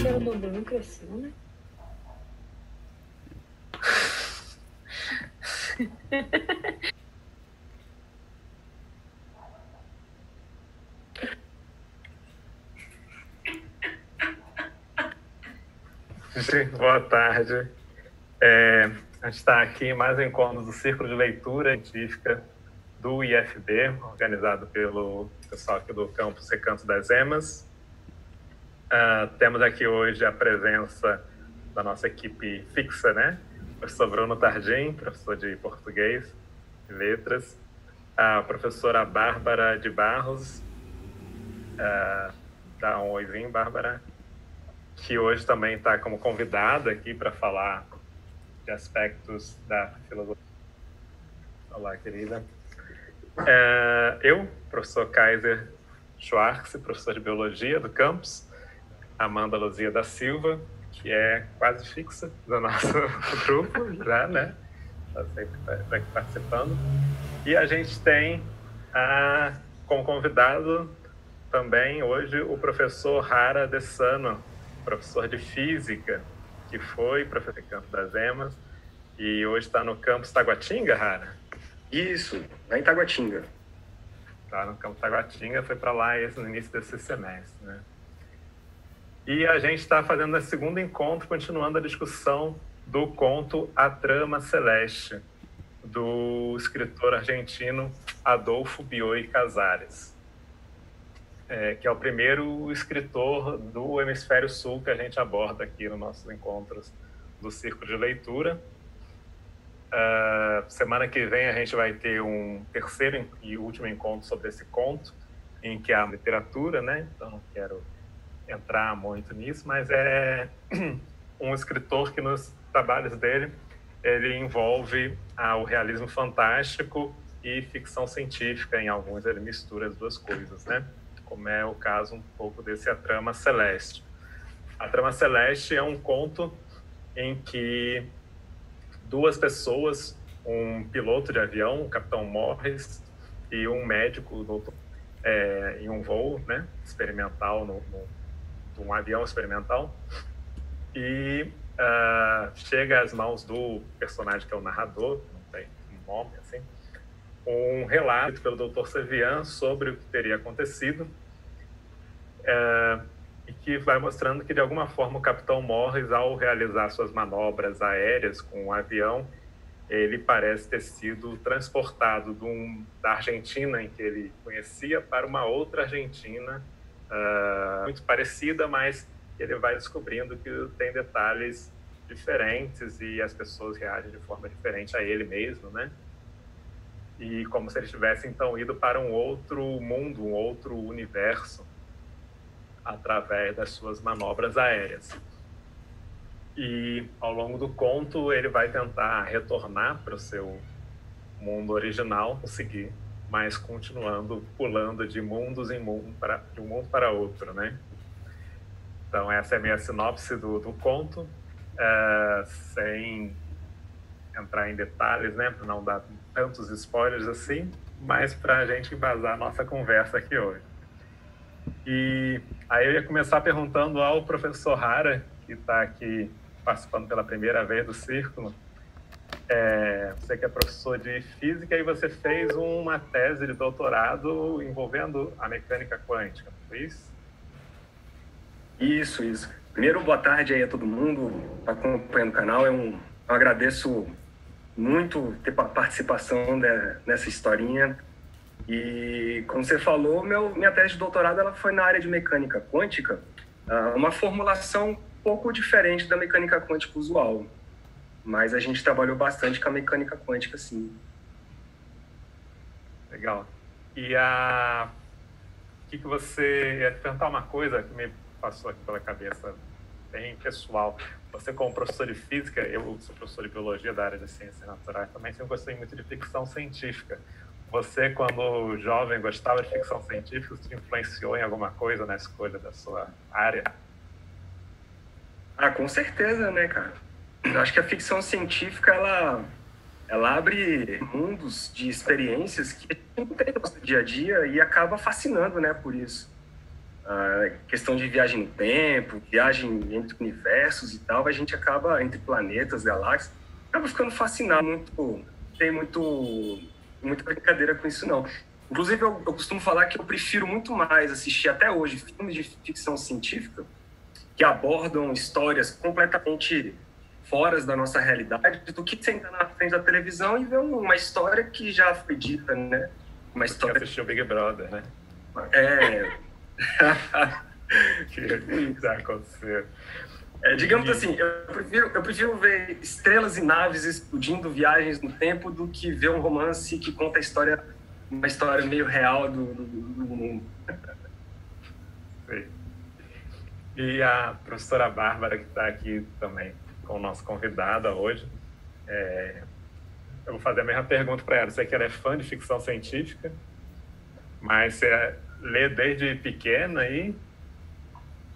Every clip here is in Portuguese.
cheiro do Bruno cresceu, né? Boa tarde. A gente está aqui em mais um encontro do Círculo de Leitura Científica do IFB, organizado pelo pessoal aqui do campus Recanto das Emas. Temos aqui hoje a presença da nossa equipe fixa, né? O professor Bruno Tardim, professor de Português e Letras, a professora Bárbara de Barros, dá um oizinho, Bárbara, que hoje também está como convidada aqui para falar de aspectos da filosofia. Olá, querida. Eu, professor Kaiser Schwartz, professor de Biologia do campus, Amanda Luzia da Silva, que é quase fixa do nosso grupo, já, né? Está sempre aqui participando. E a gente tem como convidado também hoje o professor Hara Dessano, professor de Física, que foi professor de Campo das Emas, e hoje está no campus Taguatinga, Hara? Isso, lá em Taguatinga. Está no campus Taguatinga, foi para lá no início desse semestre, né? E a gente está fazendo esse segundo encontro, continuando a discussão do conto A Trama Celeste, do escritor argentino Adolfo Bioy Casares, que é o primeiro escritor do Hemisfério Sul que a gente aborda aqui nos nossos encontros do Círculo de Leitura. Semana que vem a gente vai ter um terceiro e último encontro sobre esse conto, em que há literatura, né? Então não quero entrar muito nisso, mas é um escritor que nos trabalhos dele ele envolve o realismo fantástico e ficção científica. Em alguns ele mistura as duas coisas, né? Como é o caso um pouco desse A Trama Celeste. A Trama Celeste é um conto em que duas pessoas, um piloto de avião, o Capitão Morris, e um médico, o doutor, em um voo, né, experimental, de um avião experimental, e chega às mãos do personagem que é o narrador, não tem um nome assim, um relato pelo Dr. Sevian sobre o que teria acontecido, e que vai mostrando que, de alguma forma, o Capitão Morris, ao realizar suas manobras aéreas com o avião, ele parece ter sido transportado da Argentina, em que ele conhecia, para uma outra Argentina muito parecida, mas ele vai descobrindo que tem detalhes diferentes e as pessoas reagem de forma diferente a ele mesmo, né? E como se ele tivesse, então, ido para um outro mundo, um outro universo, através das suas manobras aéreas. E, ao longo do conto, ele vai tentar retornar para o seu mundo original, conseguir, mas continuando pulando de mundos em mundo, de um mundo para outro, né? Então, essa é a minha sinopse do conto, sem entrar em detalhes, né, para não dar tantos spoilers assim, mas para a gente embasar a nossa conversa aqui hoje. E aí eu ia começar perguntando ao professor Hara, que está aqui participando pela primeira vez do Círculo. Você que é professor de Física e você fez uma tese de doutorado envolvendo a mecânica quântica, não foi isso? Isso. Primeiro, boa tarde aí a todo mundo que está acompanhando o canal. Eu agradeço muito ter participação nessa historinha. E, como você falou, minha tese de doutorado ela foi na área de mecânica quântica, uma formulação um pouco diferente da mecânica quântica usual, mas a gente trabalhou bastante com a mecânica quântica, sim. Legal. E que você ia te perguntar uma coisa que me passou aqui pela cabeça, bem pessoal. Você, como professor de Física, eu sou professor de Biologia da área de Ciências Naturais, também sempre gostei muito de ficção científica. Você, quando jovem, gostava de ficção científica? Isso te influenciou em alguma coisa na escolha da sua área? Com certeza, né, cara? Eu acho que a ficção científica, ela abre mundos de experiências que a gente não tem no nosso dia a dia e acaba fascinando, né, por isso. a questão de viagem no tempo, viagem entre universos e tal, a gente acaba, entre planetas, galáxias, acaba ficando fascinado, tem muita brincadeira com isso, não. Inclusive, eu costumo falar que eu prefiro muito mais assistir, até hoje, filmes de ficção científica que abordam histórias completamente fora da nossa realidade, do que sentar na frente da televisão e ver uma história que já foi dita, né? Uma história... Você assistiu Big Brother, né? Que já aconteceu. Digamos assim, eu prefiro ver estrelas e naves explodindo, viagens no tempo, do que ver um romance que conta uma história meio real do mundo. Sim. E a professora Bárbara, que está aqui também com o nosso convidada hoje, eu vou fazer a mesma pergunta para ela. Sei que ela é fã de ficção científica, mas você lê desde pequena aí,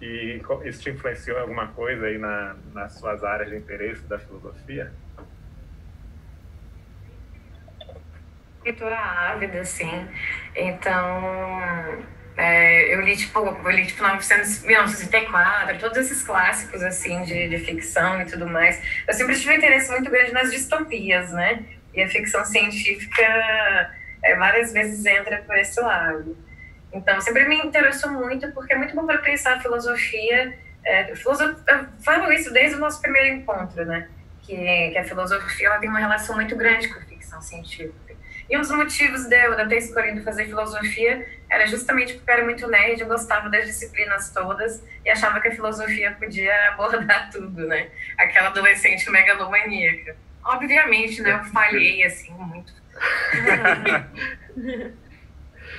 e isso te influenciou em alguma coisa aí nas suas áreas de interesse da filosofia? Leitora ávida, assim. Então, eu li, tipo, 1964, todos esses clássicos, assim, de ficção e tudo mais. Eu sempre tive um interesse muito grande nas distopias, né? E a ficção científica várias vezes entra por esse lado. Então, sempre me interessou muito, porque é muito bom para pensar a filosofia. Eu falo isso desde o nosso primeiro encontro, né? Que a filosofia ela tem uma relação muito grande com a ficção científica. E um dos motivos de eu ter escolhido fazer filosofia era justamente porque eu era muito nerd, eu gostava das disciplinas todas e achava que a filosofia podia abordar tudo, né? Aquela adolescente megalomaníaca. Obviamente, né? Eu falhei, assim, muito.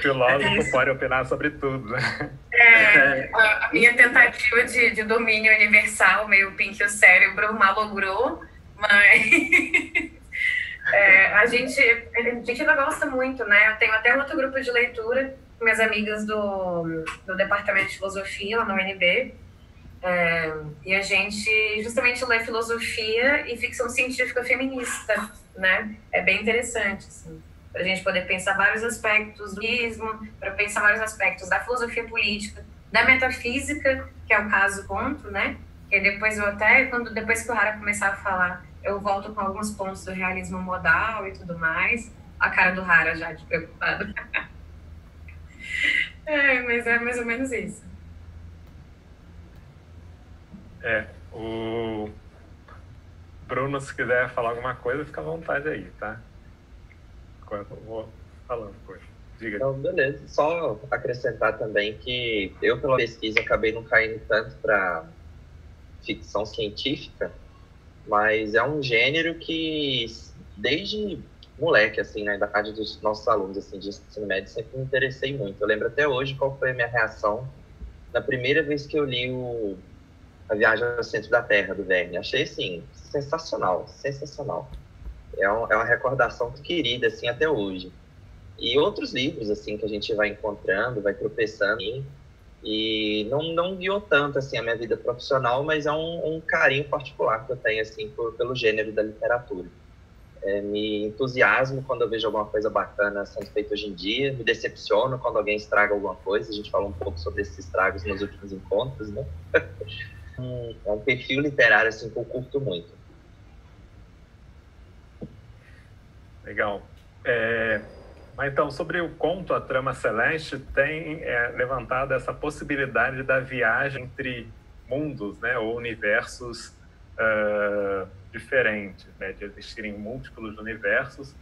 Filósofo pode opinar sobre tudo, né? A minha tentativa de domínio universal, meio pink o cérebro, malogrou, mas a gente ainda gosta muito, né? Eu tenho até outro grupo de leitura com minhas amigas do departamento de filosofia lá no UNB, e a gente justamente lê filosofia e ficção científica feminista, né? É bem interessante, assim, para a gente poder pensar vários aspectos do ismo, para pensar vários aspectos da filosofia política, da metafísica, que é o caso conto, né? Que depois depois que o Hara começar a falar, eu volto com alguns pontos do realismo modal e tudo mais. A cara do Hara já de preocupado. Mas é mais ou menos isso. O Bruno, se quiser falar alguma coisa, fica à vontade aí, tá? Enquanto eu vou falando coisa. Diga. Não, beleza. Só acrescentar também que eu, pela pesquisa, acabei não caindo tanto para ficção científica, mas é um gênero que, desde moleque, assim, na idade dos nossos alunos, assim, de ensino médio, sempre me interessei muito. Eu lembro até hoje qual foi a minha reação na primeira vez que eu li A Viagem ao Centro da Terra, do Verne. Achei, assim, sensacional, sensacional. É uma recordação querida, assim, até hoje. E outros livros, assim, que a gente vai encontrando, vai tropeçando, e não guiou tanto, assim, a minha vida profissional, mas é um carinho particular que eu tenho, assim, pelo gênero da literatura. Me entusiasmo quando eu vejo alguma coisa bacana sendo feita hoje em dia, me decepciono quando alguém estraga alguma coisa. A gente falou um pouco sobre esses estragos nos últimos encontros, né? É um perfil literário, assim, que eu curto muito. Legal. Mas então, sobre o conto A Trama Celeste, tem levantado essa possibilidade da viagem entre mundos, né, ou universos diferentes, né, de existirem múltiplos universos,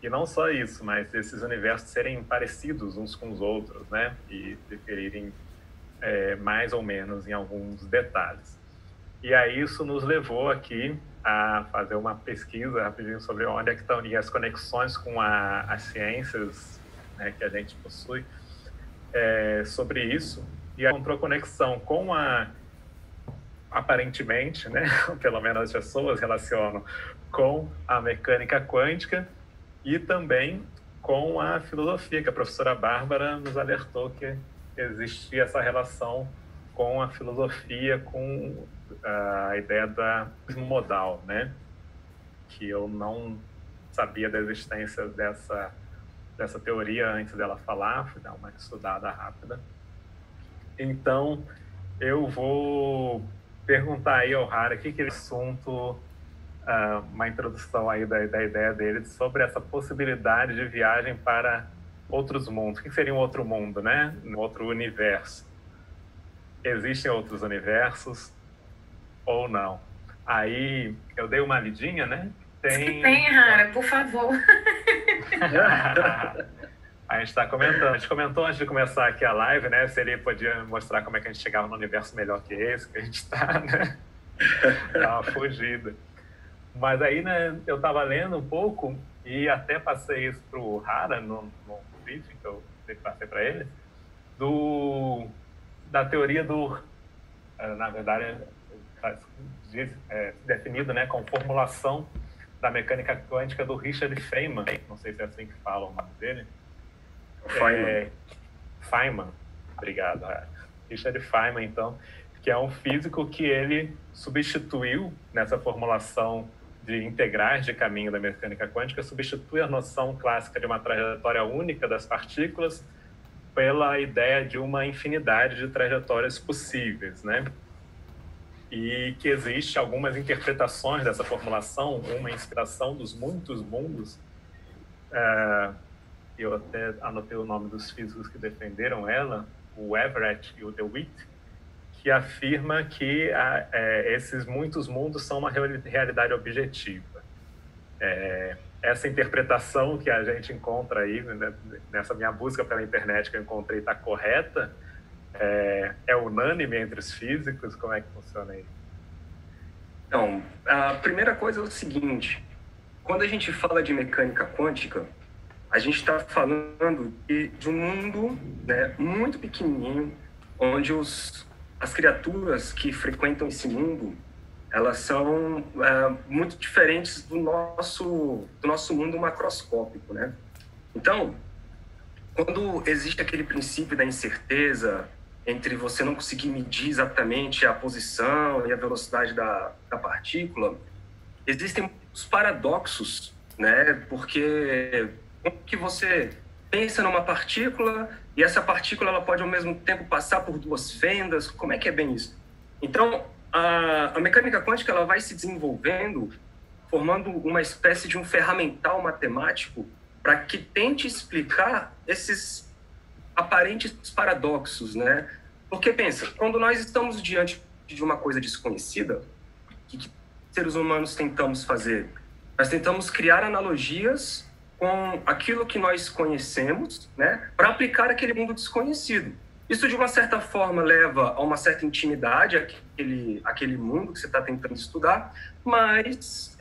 e não só isso, mas esses universos serem parecidos uns com os outros, né, e diferirem mais ou menos em alguns detalhes. E aí isso nos levou aqui a fazer uma pesquisa rapidinho sobre onde é que estão as conexões com as ciências, né, que a gente possui, sobre isso, e encontrou conexão com aparentemente, né, pelo menos as pessoas relacionam com a mecânica quântica e também com a filosofia, que a professora Bárbara nos alertou que existia essa relação com a filosofia, com a ideia da modal, né? Que eu não sabia da existência dessa teoria antes dela falar, fui dar uma estudada rápida. Então, eu vou perguntar aí ao Hara o que ele assunto, uma introdução aí da ideia dele sobre essa possibilidade de viagem para outros mundos. O que seria um outro mundo, né? Um outro universo. Existem outros universos ou não? Aí eu dei uma lidinha, né? Tem, Hara, por favor. A gente está comentando. A gente comentou antes de começar aqui a live, né? Se ele podia mostrar como é que a gente chegava num universo melhor que esse que a gente está, né? Dá uma fugida. Mas aí, né, eu estava lendo um pouco e até passei isso para o Hara no briefing que eu passei para ele, da teoria na verdade, definido, né, como formulação da mecânica quântica do Richard Feynman. Não sei se é assim que fala o nome dele. Feynman. Obrigado, Richard Feynman, então, que é um físico que ele substituiu nessa formulação de integrais de caminho da mecânica quântica, substitui a noção clássica de uma trajetória única das partículas pela ideia de uma infinidade de trajetórias possíveis, né? E que existe algumas interpretações dessa formulação, uma inspiração dos muitos mundos. Eu até anotei o nome dos físicos que defenderam ela, o Everett e o DeWitt, que afirma que esses muitos mundos são uma realidade objetiva. Essa interpretação que a gente encontra aí, né, nessa minha busca pela internet que eu encontrei, está correta? É unânime entre os físicos? Como é que funciona aí? Então, a primeira coisa é o seguinte: quando a gente fala de mecânica quântica, a gente está falando de um mundo, né, muito pequenininho, onde as criaturas que frequentam esse mundo, elas são muito diferentes do nosso mundo macroscópico, né? Então, quando existe aquele princípio da incerteza entre você não conseguir medir exatamente a posição e a velocidade da partícula, existem os paradoxos, né? Porque como que você pensa numa partícula e essa partícula ela pode ao mesmo tempo passar por duas fendas? Como é que é bem isso? Então, a mecânica quântica ela vai se desenvolvendo, formando uma espécie de um ferramental matemático para que tente explicar esses aparentes paradoxos, né? Porque pensa, quando nós estamos diante de uma coisa desconhecida, o que seres humanos tentamos fazer? Nós tentamos criar analogias com aquilo que nós conhecemos, né, para aplicar aquele mundo desconhecido. Isso, de uma certa forma, leva a uma certa intimidade àquele mundo que você está tentando estudar, mas,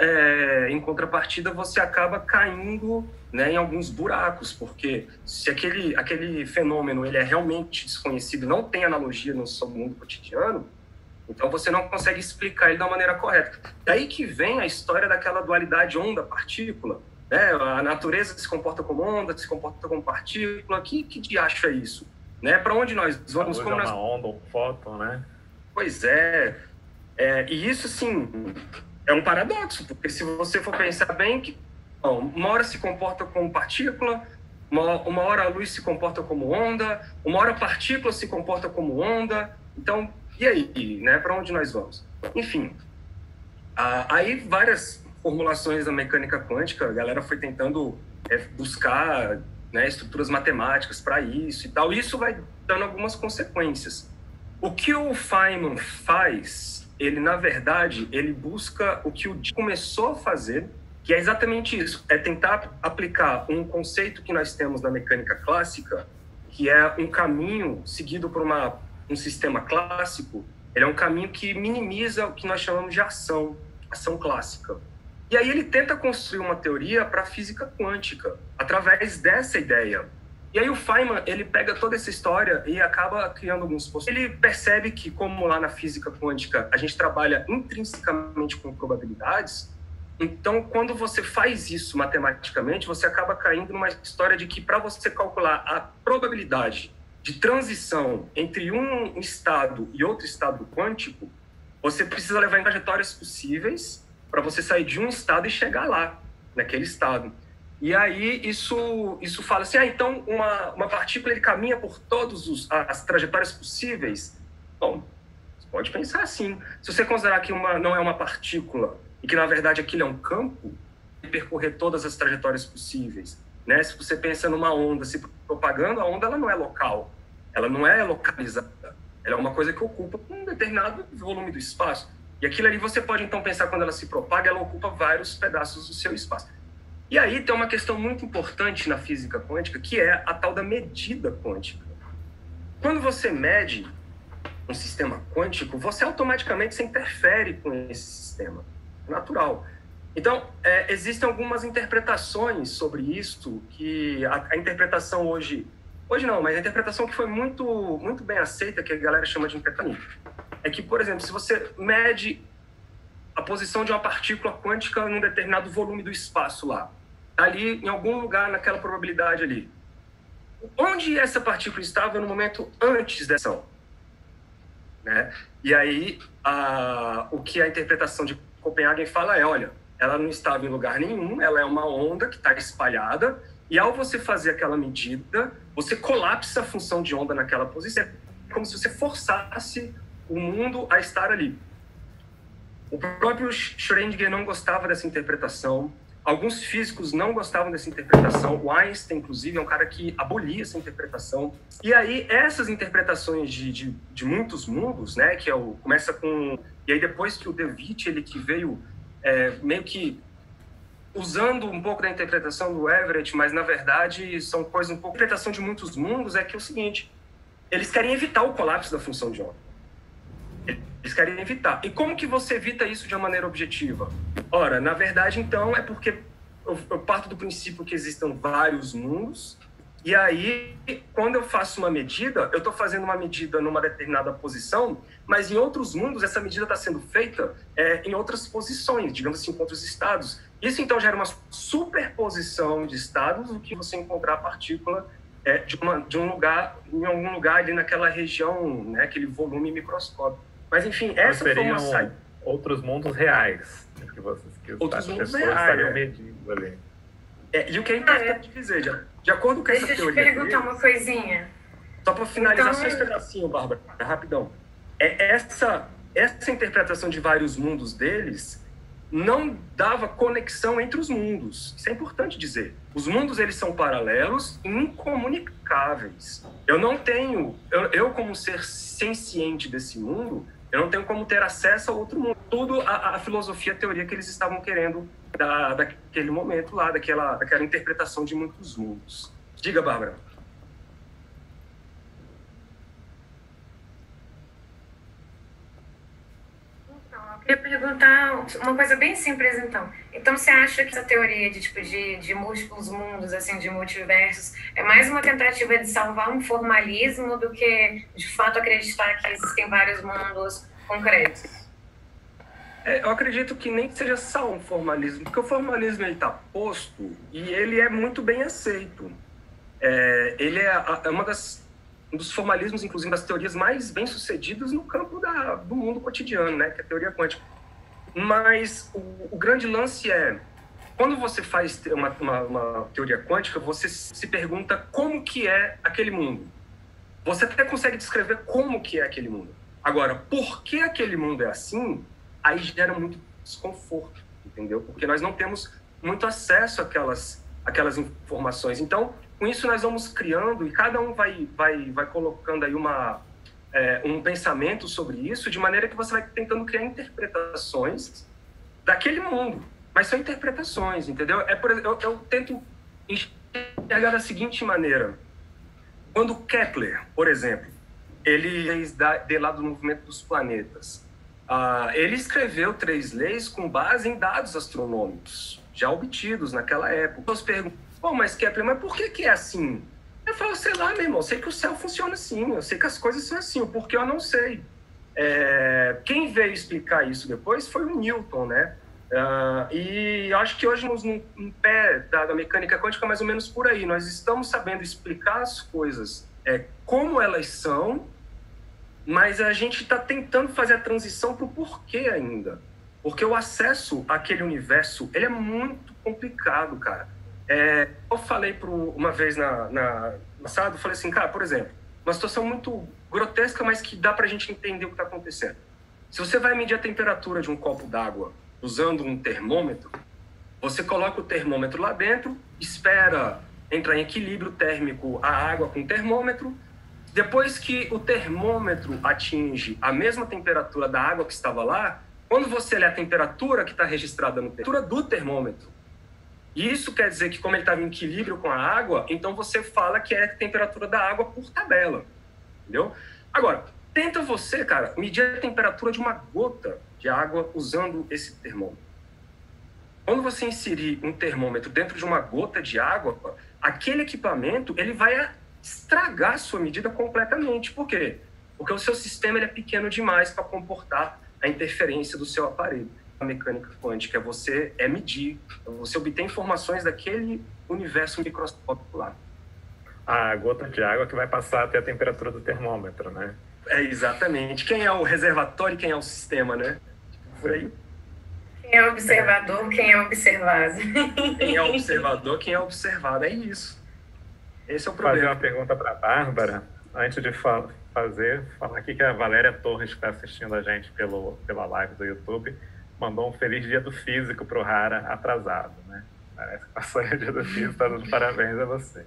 em contrapartida, você acaba caindo, né, em alguns buracos, porque se aquele fenômeno ele é realmente desconhecido, não tem analogia no seu mundo cotidiano, então você não consegue explicar ele da maneira correta. Daí que vem a história daquela dualidade onda-partícula, né? A natureza se comporta como onda, se comporta como partícula. Que diacho é isso? Né? Para onde nós vamos? Como uma onda, um fóton, né? Pois e isso, sim, é um paradoxo, porque se você for pensar bem, que uma hora se comporta como partícula, uma hora a luz se comporta como onda, uma hora a partícula se comporta como onda. Então, e aí, né? Para onde nós vamos? Enfim, aí várias formulações da mecânica quântica, a galera foi tentando buscar, né, estruturas matemáticas para isso e tal, e isso vai dando algumas consequências. O que o Feynman faz, ele, na verdade, ele busca o que o Dee começou a fazer, que é exatamente isso, é tentar aplicar um conceito que nós temos na mecânica clássica, que é um caminho seguido por um sistema clássico, ele é um caminho que minimiza o que nós chamamos de ação clássica. E aí ele tenta construir uma teoria para a física quântica, através dessa ideia. E aí o Feynman, ele pega toda essa história e acaba criando alguns postulados. Ele percebe que, como lá na física quântica, a gente trabalha intrinsecamente com probabilidades, então, quando você faz isso matematicamente, você acaba caindo numa história de que, para você calcular a probabilidade de transição entre um estado e outro estado quântico, você precisa levar em trajetórias possíveis para você sair de um estado e chegar lá, naquele estado. E aí isso fala assim, então uma partícula ele caminha por todas as trajetórias possíveis? Bom, você pode pensar assim. Se você considerar que não é uma partícula e que, na verdade, aquilo é um campo, percorrer todas as trajetórias possíveis, né? Se você pensa numa onda se propagando, a onda ela não é local, ela não é localizada, ela é uma coisa que ocupa um determinado volume do espaço. E aquilo ali você pode, então, pensar quando ela se propaga, ela ocupa vários pedaços do seu espaço. E aí tem uma questão muito importante na física quântica, que é a tal da medida quântica. Quando você mede um sistema quântico, você automaticamente se interfere com esse sistema. É natural. Então, existem algumas interpretações sobre isso, que a interpretação hoje não, mas a interpretação que foi muito, muito bem aceita, que a galera chama de interpretação, é que, por exemplo, se você mede a posição de uma partícula quântica num determinado volume do espaço lá, ali em algum lugar naquela probabilidade ali, onde essa partícula estava no momento antes dessa ação, né? E aí o que a interpretação de Copenhagen fala olha, ela não estava em lugar nenhum, ela é uma onda que está espalhada, e ao você fazer aquela medida, você colapsa a função de onda naquela posição, como se você forçasse o mundo a estar ali. O próprio Schrödinger não gostava dessa interpretação. Alguns físicos não gostavam dessa interpretação. O Einstein, inclusive, é um cara que abolia essa interpretação. E aí, essas interpretações de muitos mundos, né, que começa com... E aí, depois que o De Witt, ele que veio meio que usando um pouco da interpretação do Everett, mas, na verdade, são coisas um pouco... A interpretação de muitos mundos é que é o seguinte, eles querem evitar o colapso da função de onda. Eles querem evitar. E como que você evita isso de uma maneira objetiva? Ora, na verdade, então, é porque eu parto do princípio que existam vários mundos, e aí, quando eu faço uma medida, eu estou fazendo uma medida numa determinada posição, mas em outros mundos essa medida está sendo feita em outras posições, digamos assim, com outros estados. Isso, então, gera uma superposição de estados, o que você encontrar a partícula de um lugar, em algum lugar ali naquela região, né, aquele volume microscópico. Mas, enfim, essa foi uma saída. Outros mundos reais, que outros as mundos pessoas reais, estariam medindo ali. E o que é importante dizer, de acordo com essa teoria... Deixa eu te perguntar uma coisinha. Só para finalizar Então, só esse pedacinho, Bárbara, rapidão. Essa interpretação de vários mundos deles não dava conexão entre os mundos. Isso é importante dizer. Os mundos, eles são paralelos e incomunicáveis. Eu não tenho... Eu como ser senciente desse mundo, eu não tenho como ter acesso a outro mundo. Tudo a filosofia, a teoria que eles estavam querendo daquele momento lá, daquela interpretação de muitos mundos. Diga, Bárbara. Eu queria perguntar uma coisa bem simples, então. Então, você acha que essa teoria de múltiplos mundos, assim, de multiversos, é mais uma tentativa de salvar um formalismo do que, de fato, acreditar que existem vários mundos concretos? Eu acredito que nem seja só um formalismo, porque o formalismo está posto e ele é muito bem aceito. Ele é um dos formalismos, inclusive, das teorias mais bem-sucedidas no campo do mundo cotidiano, né, que é a teoria quântica. Mas o grande lance quando você faz uma teoria quântica, você se pergunta como que é aquele mundo. Você até consegue descrever como que é aquele mundo. Agora, por que aquele mundo é assim, aí gera muito desconforto, entendeu? Porque nós não temos muito acesso àquelas informações. Então, com isso nós vamos criando, e cada um vai colocando aí um pensamento sobre isso, de maneira que você vai tentando criar interpretações daquele mundo. Mas são interpretações, entendeu? Eu tento enxergar da seguinte maneira. Quando Kepler, por exemplo, ele fez lá do movimento dos planetas, ele escreveu 3 leis com base em dados astronômicos, já obtidos naquela época. As pessoas perguntam, mas Kepler, mas por que é assim? Eu falo, sei lá, meu irmão, eu sei que o céu funciona assim, eu sei que as coisas são assim, o porquê eu não sei. Quem veio explicar isso depois foi o Newton, né? E acho que hoje no pé da mecânica quântica mais ou menos por aí. Nós estamos sabendo explicar as coisas como elas são, mas a gente está tentando fazer a transição para o porquê ainda. Porque o acesso àquele universo, ele é muito complicado, cara. Eu falei uma vez na passado, eu falei assim, cara, por exemplo, uma situação muito grotesca, mas que dá pra gente entender o que está acontecendo. Se você vai medir a temperatura de um copo d'água usando um termômetro, você coloca o termômetro lá dentro, espera entrar em equilíbrio térmico a água com o termômetro. Depois que o termômetro atinge a mesma temperatura da água que estava lá, quando você lê a temperatura que está registrada no temperatura do termômetro, isso quer dizer que como ele estava em equilíbrio com a água, então você fala que é a temperatura da água por tabela, entendeu? Agora, tenta você, cara, medir a temperatura de uma gota de água usando esse termômetro. Quando você inserir um termômetro dentro de uma gota de água, aquele equipamento ele vai estragar a sua medida completamente. Por quê? Porque o seu sistema ele é pequeno demais para comportar a interferência do seu aparelho. A mecânica quântica você medir, você obter informações daquele universo microscópico lá. A gota de água que vai passar até a temperatura do termômetro, né? Exatamente. Quem é o reservatório e quem é o sistema, né? Por aí. Quem é o observador, quem é o observado. Quem é o observador, quem é observado. É isso. Esse é o problema. Fazer uma pergunta para a Bárbara, antes de falar aqui que a Valéria Torres, que está assistindo a gente pela live do YouTube, mandou um feliz dia do físico para o Hara atrasado, né? Parece que passou o dia do físico, está dando parabéns a você.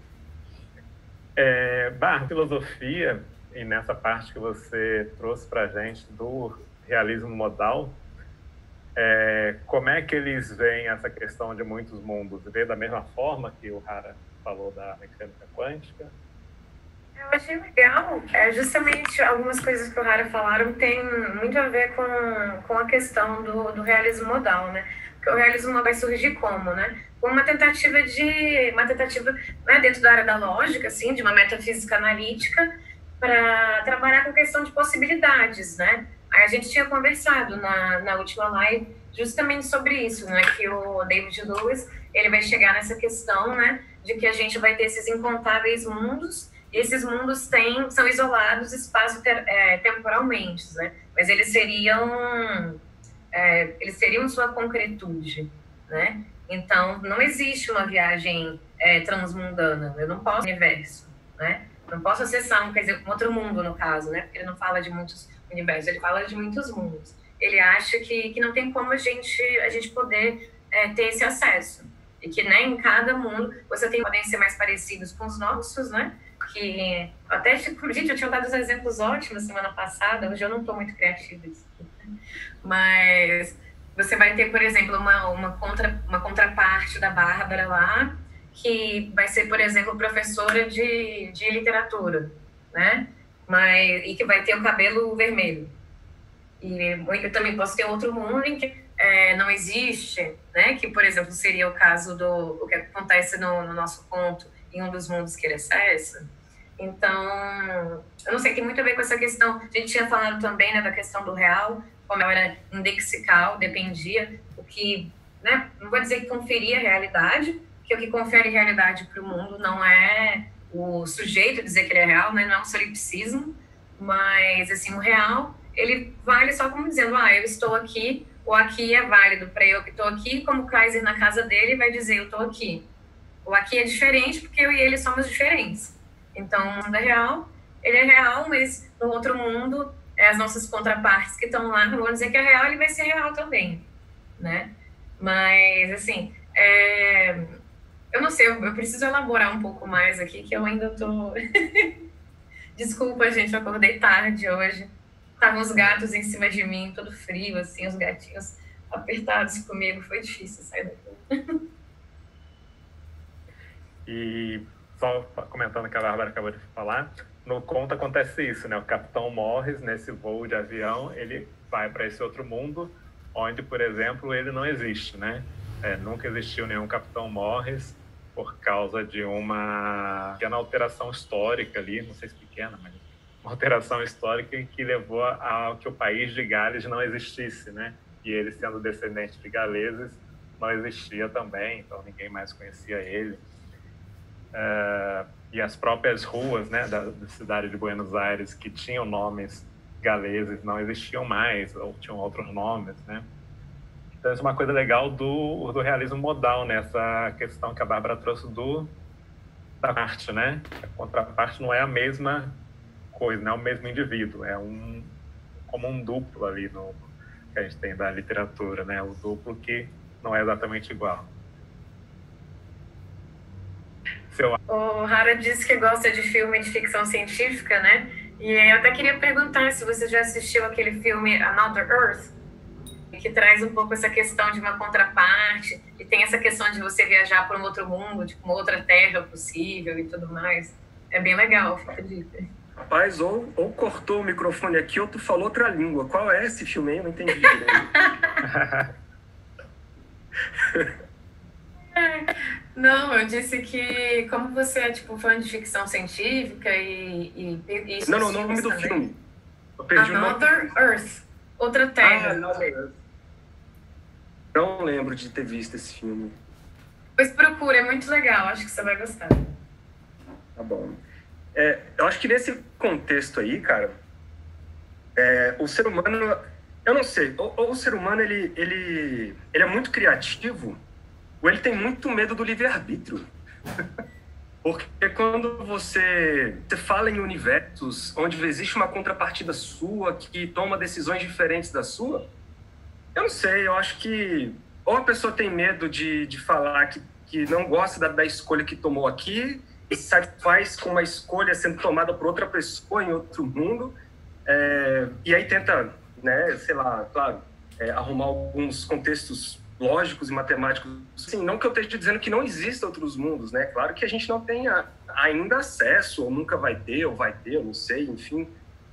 Bárbara, filosofia, e nessa parte que você trouxe para a gente do realismo modal, como é que eles veem essa questão de muitos mundos? Vê da mesma forma que o Hara falou da mecânica quântica? Eu achei legal. Justamente algumas coisas que o Hara falaram tem muito a ver com a questão do realismo modal, né? Porque o realismo modal vai surgir como, né? Como uma tentativa né, dentro da área da lógica, assim, de uma metafísica analítica, para trabalhar com questão de possibilidades, né? Aí a gente tinha conversado na última live justamente sobre isso, né? Que o David Lewis, ele vai chegar nessa questão, né? De que a gente vai ter esses incontáveis mundos, e esses mundos são isolados espaço-temporalmente, né? Mas eles seriam sua concretude, né? Então, não existe uma viagem transmundana. Eu não posso universo, né? Não posso acessar um outro mundo, no caso, né? Porque ele não fala de muitos universos, ele fala de muitos mundos. Ele acha que não tem como a gente poder ter esse acesso. E que, né, em cada mundo, podem ser mais parecidos com os nossos, né? Que até, gente, eu tinha dado uns exemplos ótimos semana passada, hoje eu não estou muito criativa, mas você vai ter, por exemplo, uma contraparte da Bárbara lá, que vai ser, por exemplo, professora de literatura, né? E que vai ter o cabelo vermelho. E eu também posso ter outro mundo em que não existe, né? Que, por exemplo, seria o caso o que acontece no nosso conto, em um dos mundos que ele acessa. Então, eu não sei, tem muito a ver com essa questão. A gente tinha falado também, né, da questão do real, como ela era indexical, dependia, o que, né, não vou dizer que conferia realidade, porque o que confere realidade para o mundo não é o sujeito dizer que ele é real, né, não é um solipsismo, mas, assim, o real, ele vale só como dizendo, eu estou aqui, o aqui é válido para eu que estou aqui, como o Kaiser na casa dele vai dizer, eu estou aqui. O aqui é diferente porque eu e ele somos diferentes. Então, o mundo é real, ele é real, mas no outro mundo, as nossas contrapartes que estão lá, não vão dizer que é real, ele vai ser real também, né? Mas, assim, eu não sei, eu preciso elaborar um pouco mais aqui, que eu ainda tô... Desculpa, gente, eu acordei tarde hoje. Estavam os gatos em cima de mim, todo frio, assim, os gatinhos apertados comigo, foi difícil sair daqui. E só comentando o que a Bárbara acabou de falar, no conto acontece isso, né? O Capitão Morris, nesse voo de avião, ele vai para esse outro mundo, onde, por exemplo, ele não existe, né? Nunca existiu nenhum Capitão Morris por causa de uma pequena alteração histórica ali, não sei se pequena, mas uma alteração histórica que levou a que o país de Gales não existisse, né? E ele, sendo descendente de galeses, não existia também, então ninguém mais conhecia ele. E as próprias ruas, né, da cidade de Buenos Aires, que tinham nomes galeses, não existiam mais, ou tinham outros nomes, né? Então, isso é uma coisa legal do realismo modal, né? Essa questão que a Bárbara trouxe da arte, né? A contraparte não é a mesma coisa, não é o mesmo indivíduo, é como um duplo ali que a gente tem da literatura, né? O duplo que não é exatamente igual. O Hara disse que gosta de filme de ficção científica, né? E eu até queria perguntar se você já assistiu aquele filme Another Earth, que traz um pouco essa questão de uma contraparte, e tem essa questão de você viajar para um outro mundo, tipo uma outra terra possível e tudo mais. É bem legal, fica a dica. Rapaz, ou cortou o microfone aqui ou tu falou outra língua. Qual é esse filme aí? Eu não entendi direito. Não, eu disse que como você é tipo fã de ficção científica e não, o nome do filme. Eu perdi Another Earth, outra terra. Another Earth. Não lembro de ter visto esse filme. Pois procura, é muito legal, acho que você vai gostar. Tá bom. Eu acho que nesse contexto aí, cara, o ser humano, eu não sei, ou o ser humano ele é muito criativo, ou ele tem muito medo do livre-arbítrio. Porque quando você fala em universos onde existe uma contrapartida sua, que toma decisões diferentes da sua, eu não sei, eu acho que ou a pessoa tem medo de falar que não gosta da escolha que tomou aqui e se satisfaz com uma escolha sendo tomada por outra pessoa em outro mundo, e aí tenta, né, sei lá, claro, arrumar alguns contextos lógicos e matemáticos. Sim, não que eu esteja dizendo que não existam outros mundos, né? Claro que a gente não tem ainda acesso, ou nunca vai ter, ou vai ter, eu não sei, enfim.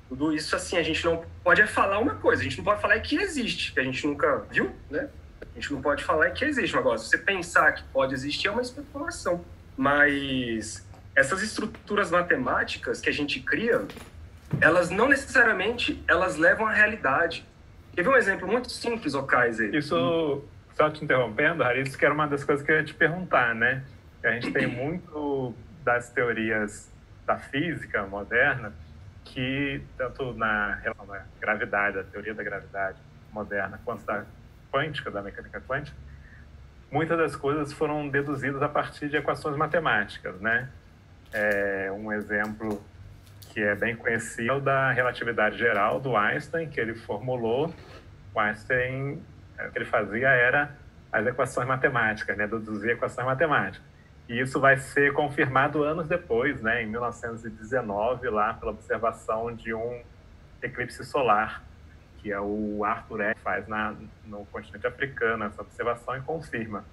Tudo isso, assim, a gente não pode falar uma coisa, a gente não pode falar que existe, que a gente nunca viu, né? A gente não pode falar que existe. Agora, se você pensar que pode existir, é uma especulação. Mas essas estruturas matemáticas que a gente cria, elas não necessariamente elas levam à realidade. Quer ver um exemplo muito simples, Kaiser? Isso, só te interrompendo, Harry, isso que era uma das coisas que eu ia te perguntar, né? A gente tem muito das teorias da física moderna que, tanto na relação da gravidade, a teoria da gravidade moderna, quanto da quântica, da mecânica quântica, muitas das coisas foram deduzidas a partir de equações matemáticas, né? Um exemplo que é bem conhecido é o da relatividade geral do Einstein, que ele formulou. O Einstein, o que ele fazia era as equações matemáticas, né? Deduzir equações matemáticas. E isso vai ser confirmado anos depois, né? Em 1919, lá pela observação de um eclipse solar, que é o Arthur F. faz no continente africano, essa observação, e confirma.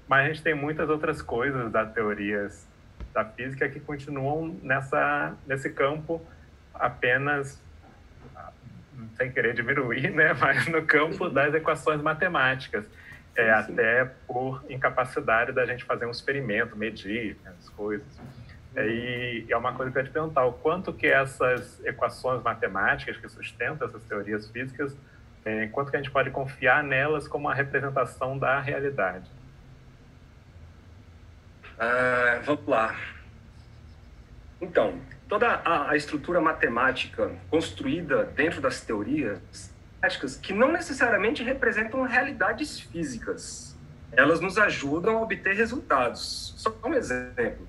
Mas a gente tem muitas outras coisas das teorias da física que continuam nesse campo apenas, sem querer diminuir, né? Mas no campo das equações matemáticas. Até por incapacidade da gente fazer um experimento, medir as coisas. E é uma coisa que eu ia te perguntar, o quanto que essas equações matemáticas que sustentam essas teorias físicas, quanto que a gente pode confiar nelas como uma representação da realidade? Vamos lá. Então, toda a estrutura matemática construída dentro das teorias que não necessariamente representam realidades físicas. Elas nos ajudam a obter resultados. Só um exemplo.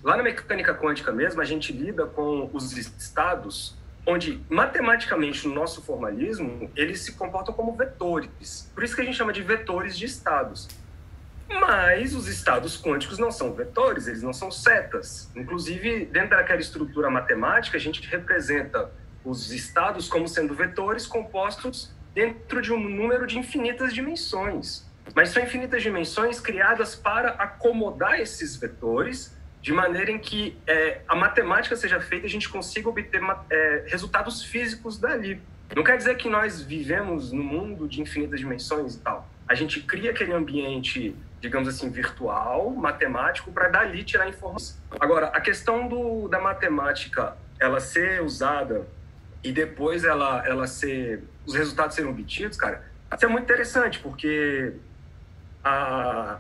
Lá na mecânica quântica mesmo, a gente lida com os estados onde, matematicamente, no nosso formalismo, eles se comportam como vetores. Por isso que a gente chama de vetores de estados. Mas os estados quânticos não são vetores, eles não são setas. Inclusive, dentro daquela estrutura matemática, a gente representa os estados como sendo vetores compostos dentro de um número de infinitas dimensões. Mas são infinitas dimensões criadas para acomodar esses vetores de maneira em que a matemática seja feita e a gente consiga obter resultados físicos dali. Não quer dizer que nós vivemos num mundo de infinitas dimensões e tal. A gente cria aquele ambiente, digamos assim, virtual, matemático, para dali tirar informações. Agora, a questão da matemática, ela ser usada e depois os resultados serem obtidos, cara, isso é muito interessante, porque a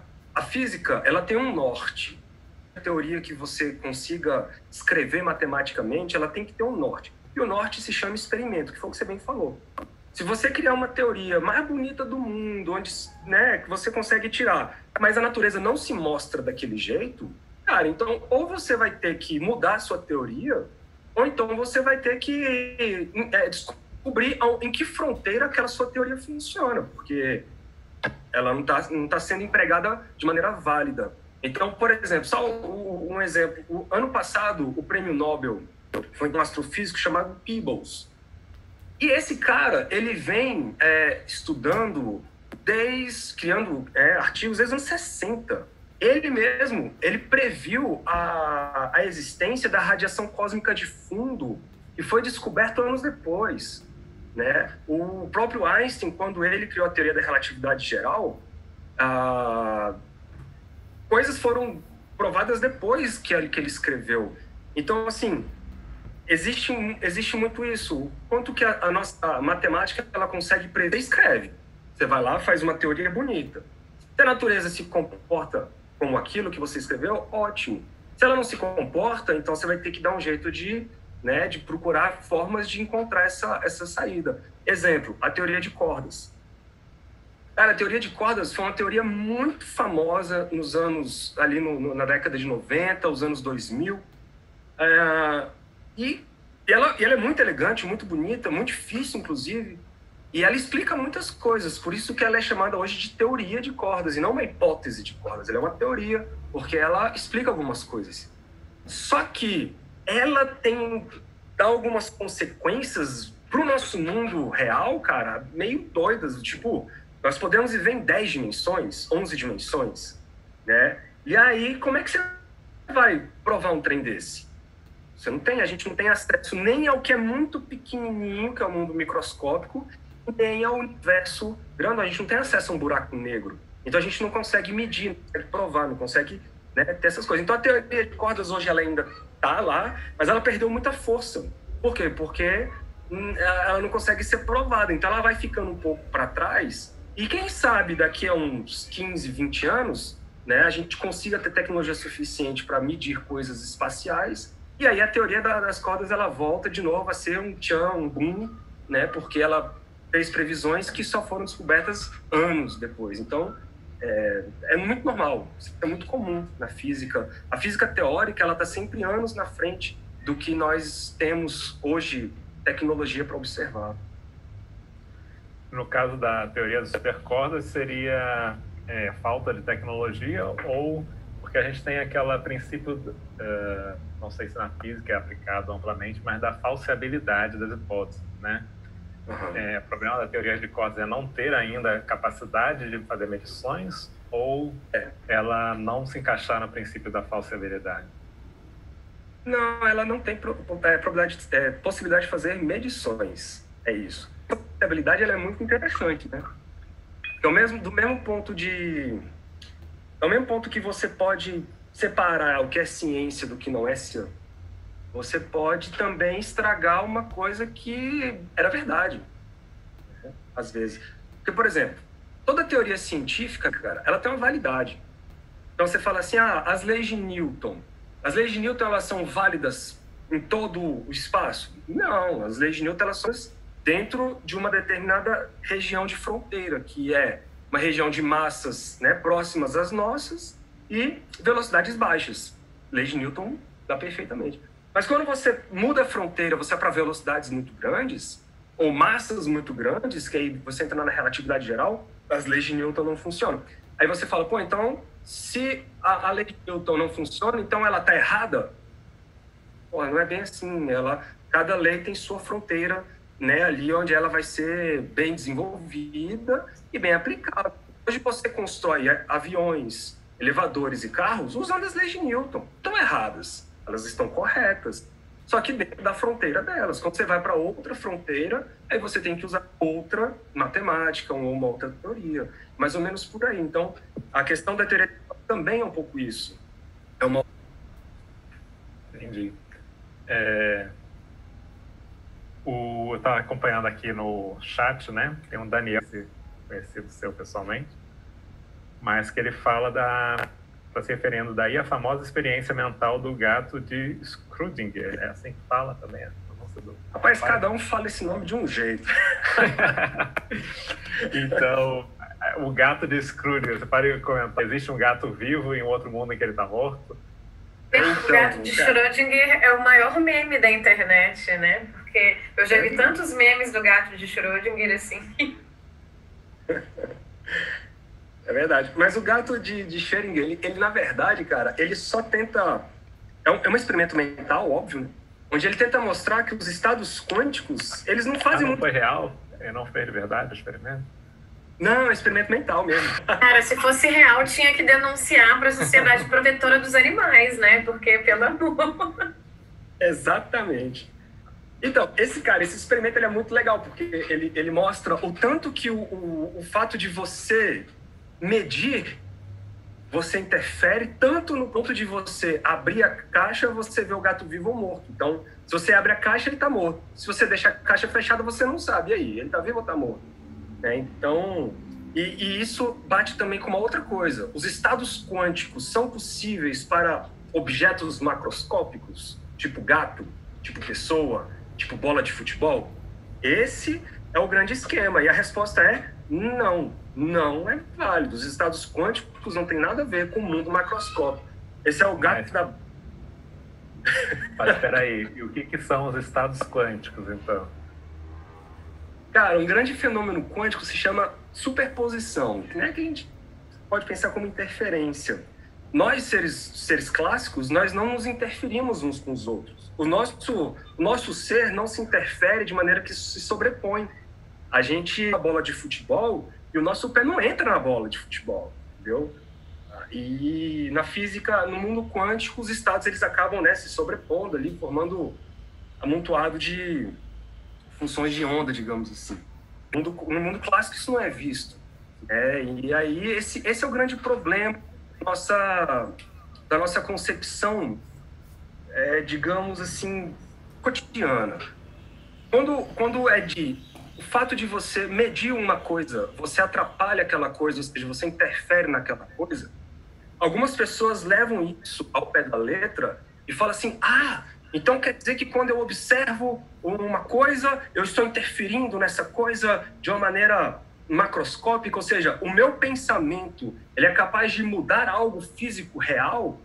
física, ela tem um norte. A teoria que você consiga escrever matematicamente, ela tem que ter um norte. E o norte se chama experimento, que foi o que você bem falou. Se você criar uma teoria mais bonita do mundo, onde, né, que você consegue tirar, mas a natureza não se mostra daquele jeito, cara, então ou você vai ter que mudar a sua teoria, ou então você vai ter que descobrir em que fronteira aquela sua teoria funciona, porque ela não tá sendo empregada de maneira válida. Então, por exemplo, só um exemplo. O ano passado, o prêmio Nobel foi um astrofísico chamado Peebles. E esse cara, ele vem estudando, criando artigos desde os anos 60. Ele mesmo, ele previu a existência da radiação cósmica de fundo, que foi descoberto anos depois, né? O próprio Einstein, quando ele criou a teoria da relatividade geral, coisas foram provadas depois que ele escreveu. Então, assim, existe muito isso. Quanto que a nossa matemática ela consegue prever, escreve. Você vai lá, faz uma teoria bonita. Se a natureza se comporta como aquilo que você escreveu, ótimo. Se ela não se comporta, então você vai ter que dar um jeito de procurar formas de encontrar essa saída. Exemplo, a teoria de cordas. Cara, a teoria de cordas foi uma teoria muito famosa nos anos, ali na década de 90, os anos 2000. E ela é muito elegante, muito bonita, muito difícil, inclusive. E ela explica muitas coisas, por isso que ela é chamada hoje de teoria de cordas, e não uma hipótese de cordas. Ela é uma teoria, porque ela explica algumas coisas. Só que ela dá algumas consequências pro nosso mundo real, cara, meio doidas. Tipo, nós podemos viver em 10 dimensões, 11 dimensões, né? E aí, como é que você vai provar um trem desse? A gente não tem acesso nem ao que é muito pequenininho, que é o mundo microscópico, nem ao universo grande. A gente não tem acesso a um buraco negro. Então a gente não consegue medir, não consegue provar, não consegue ter essas coisas. Então a teoria de cordas hoje ela ainda está lá, mas ela perdeu muita força. Por quê? Porque ela não consegue ser provada. Então ela vai ficando um pouco para trás. E quem sabe daqui a uns 15, 20 anos, né, a gente consiga ter tecnologia suficiente para medir coisas espaciais. E aí a teoria das cordas ela volta de novo a ser um boom, né, porque ela fez previsões que só foram descobertas anos depois. Então, é muito normal, é muito comum na física. A física teórica ela está sempre anos na frente do que nós temos hoje tecnologia para observar. No caso da teoria das supercordas, seria falta de tecnologia ou porque a gente tem aquele princípio, não sei se na física é aplicado amplamente, mas da falseabilidade das hipóteses, né? Uhum. O problema da teoria de cordas é não ter ainda capacidade de fazer medições ou ela não se encaixar no princípio da falseabilidade? Não, ela não tem possibilidade de fazer medições, é isso. A falseabilidade ela é muito interessante, né? Do mesmo ponto que você pode separar o que é ciência do que não é ciência, você pode também estragar uma coisa que era verdade, né? Às vezes. Porque, por exemplo, toda teoria científica, cara, ela tem uma validade. Então você fala assim, as leis de Newton. As leis de Newton, elas são válidas em todo o espaço? Não, as leis de Newton, elas são dentro de uma determinada região de fronteira, que é uma região de massas, né, próximas às nossas e velocidades baixas. Lei de Newton dá perfeitamente. Mas quando você muda a fronteira, você vai para velocidades muito grandes, ou massas muito grandes, que aí você entra na relatividade geral, as leis de Newton não funcionam. Aí você fala, então, se a lei de Newton não funciona, então ela está errada? Não é bem assim. Cada lei tem sua fronteira, né, ali onde ela vai ser bem desenvolvida e bem aplicada. Hoje você constrói aviões, elevadores e carros usando as leis de Newton. Estão erradas. Elas estão corretas, só que dentro da fronteira delas. Quando você vai para outra fronteira, aí você tem que usar outra matemática ou uma outra teoria, mais ou menos por aí. Então, a questão da teoria também é um pouco isso. Entendi. Eu estava acompanhando aqui no chat, né? Tem um Daniel, conhecido seu pessoalmente, mas que ele fala está se referindo daí à famosa experiência mental do gato de Schrödinger. É assim que fala também? Rapaz, cada um fala esse nome de um jeito. Então, o gato de Scrooge, você pode comentar, existe um gato vivo em outro mundo em que ele está morto? O gato de Schrödinger é o maior meme da internet, né? Porque eu já vi tantos memes do gato de Schrödinger assim. É verdade. Mas o gato de Schrödinger, ele na verdade, cara, ele só tenta... É um experimento mental, óbvio, né? Onde ele tenta mostrar que os estados quânticos, eles não fazem... não foi real? Ele não fez de verdade o experimento? Não, é um experimento mental mesmo. Cara, se fosse real, tinha que denunciar para a Sociedade Protetora dos Animais, né? Porque, pelo amor... Exatamente. Então, esse experimento ele é muito legal, porque ele mostra o tanto que o fato de você medir, você interfere tanto no ponto de você abrir a caixa, você vê o gato vivo ou morto. Então, se você abre a caixa, ele está morto. Se você deixa a caixa fechada, você não sabe. E aí, ele está vivo ou está morto? Então, e isso bate também com uma outra coisa. Os estados quânticos são possíveis para objetos macroscópicos, tipo gato, tipo pessoa, tipo bola de futebol? Esse é o grande esquema. E a resposta é não. Não é válido. Os estados quânticos não tem nada a ver com o mundo macroscópico. Esse é o gato da... Mas espera aí, e o que são os estados quânticos, então? Cara, um grande fenômeno quântico se chama superposição, né? Que a gente pode pensar como interferência. Nós, seres clássicos, nós não nos interferimos uns com os outros. O nosso ser não se interfere de maneira que se sobrepõe. A gente, a bola de futebol, e o nosso pé não entra na bola de futebol, entendeu? E na física, no mundo quântico, os estados eles acabam, né, se sobrepondo ali, formando amontoado de funções de onda, digamos assim. No mundo clássico isso não é visto. E aí esse é o grande problema da nossa concepção, digamos assim, cotidiana. Quando o fato de você medir uma coisa, você atrapalha aquela coisa, ou seja, você interfere naquela coisa, algumas pessoas levam isso ao pé da letra e falam assim, então quer dizer que quando eu observo uma coisa, eu estou interferindo nessa coisa de uma maneira macroscópica, ou seja, o meu pensamento ele é capaz de mudar algo físico real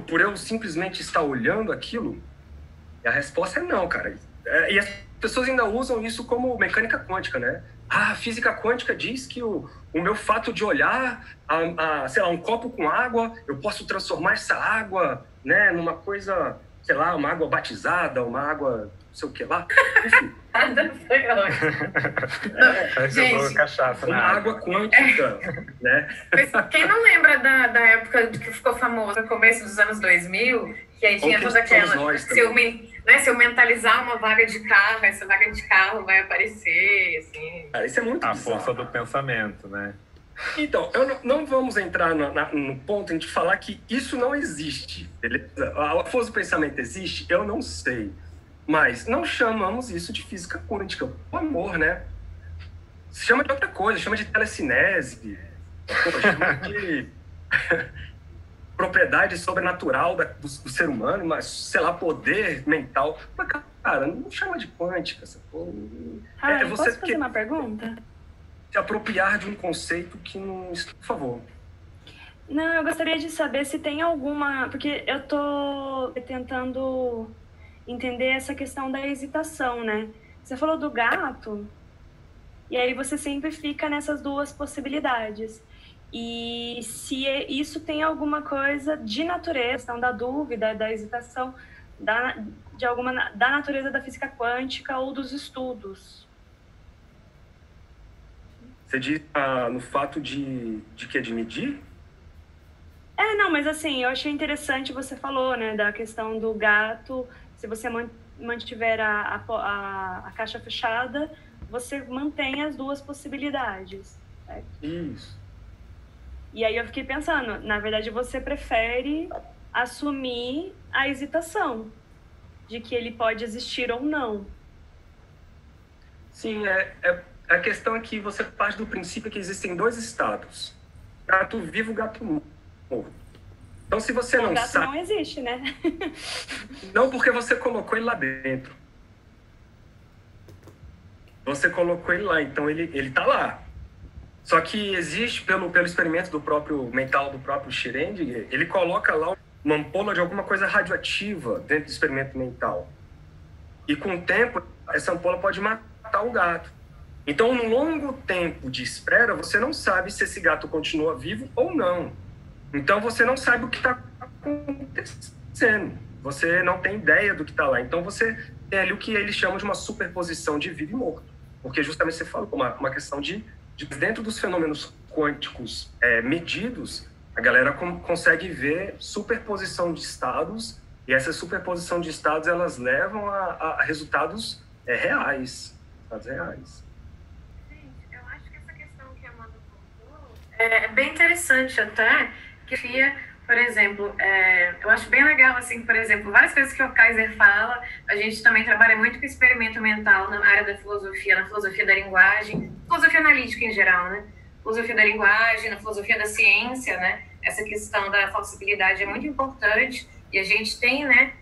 por eu simplesmente estar olhando aquilo? E a resposta é não, cara. E as pessoas ainda usam isso como mecânica quântica, né? A física quântica diz que o meu fato de olhar, sei lá, um copo com água, eu posso transformar essa água, né, numa coisa, sei lá, uma água batizada, uma água, não sei o que lá. Enfim. Gente, cachaça, uma água quântica, né? Quem não lembra da época que ficou famoso, no começo dos anos 2000, que aí tinha toda aquela... Se eu mentalizar uma vaga de carro, essa vaga de carro vai aparecer, assim... Isso é muito a bizarro. Força do pensamento, né? Então, não vamos entrar no ponto de falar que isso não existe, beleza? A força do pensamento existe? Eu não sei. Mas não chamamos isso de física quântica, por amor, né? Se chama de outra coisa, chama de telecinese, chama de propriedade sobrenatural do ser humano, mas, sei lá, poder mental. Mas, cara, não chama de quântica. Você posso fazer uma pergunta? Se apropriar de um conceito que não... Por favor. Não, eu gostaria de saber se tem alguma... Porque eu tô tentando entender essa questão da hesitação, né? Você falou do gato, e aí você sempre fica nessas duas possibilidades. E se isso tem alguma coisa de natureza, questão da dúvida, da hesitação, da natureza da física quântica ou dos estudos. Você diz no fato de medir? Não, mas assim, eu achei interessante, você falou, né, da questão do gato, se você mantiver a caixa fechada, você mantém as duas possibilidades, certo? Isso. E aí eu fiquei pensando, na verdade você prefere assumir a hesitação de que ele pode existir ou não. Sim, a questão é que você parte do princípio que existem dois estados: gato vivo e gato morto. Então, se você não gato sabe... não existe, né? Não, porque você colocou ele lá dentro. você colocou ele lá, então ele tá lá. Só que existe, pelo experimento do próprio mental do próprio Schrödinger, ele coloca lá uma ampola de alguma coisa radioativa dentro do experimento mental. E com o tempo, essa ampola pode matar o gato. Então, num longo tempo de espera, você não sabe se esse gato continua vivo ou não. Então, você não sabe o que está acontecendo. Você não tem ideia do que está lá. Então, você tem ali o que eles chamam de uma superposição de vivo e morto. Porque justamente você fala uma questão de dentro dos fenômenos quânticos medidos, a galera consegue ver superposição de estados, e essa superposição de estados, elas levam a resultados reais. Resultados reais. Gente, eu acho que essa questão que a Amanda colocou é bem interessante até, que por exemplo, eu acho bem legal, assim, por exemplo, várias coisas que o Kaiser fala, a gente também trabalha muito com experimento mental na área da filosofia, na filosofia da linguagem, filosofia analítica em geral, né? Filosofia da linguagem, na filosofia da ciência, né? Essa questão da falsibilidade é muito importante e a gente tem, né,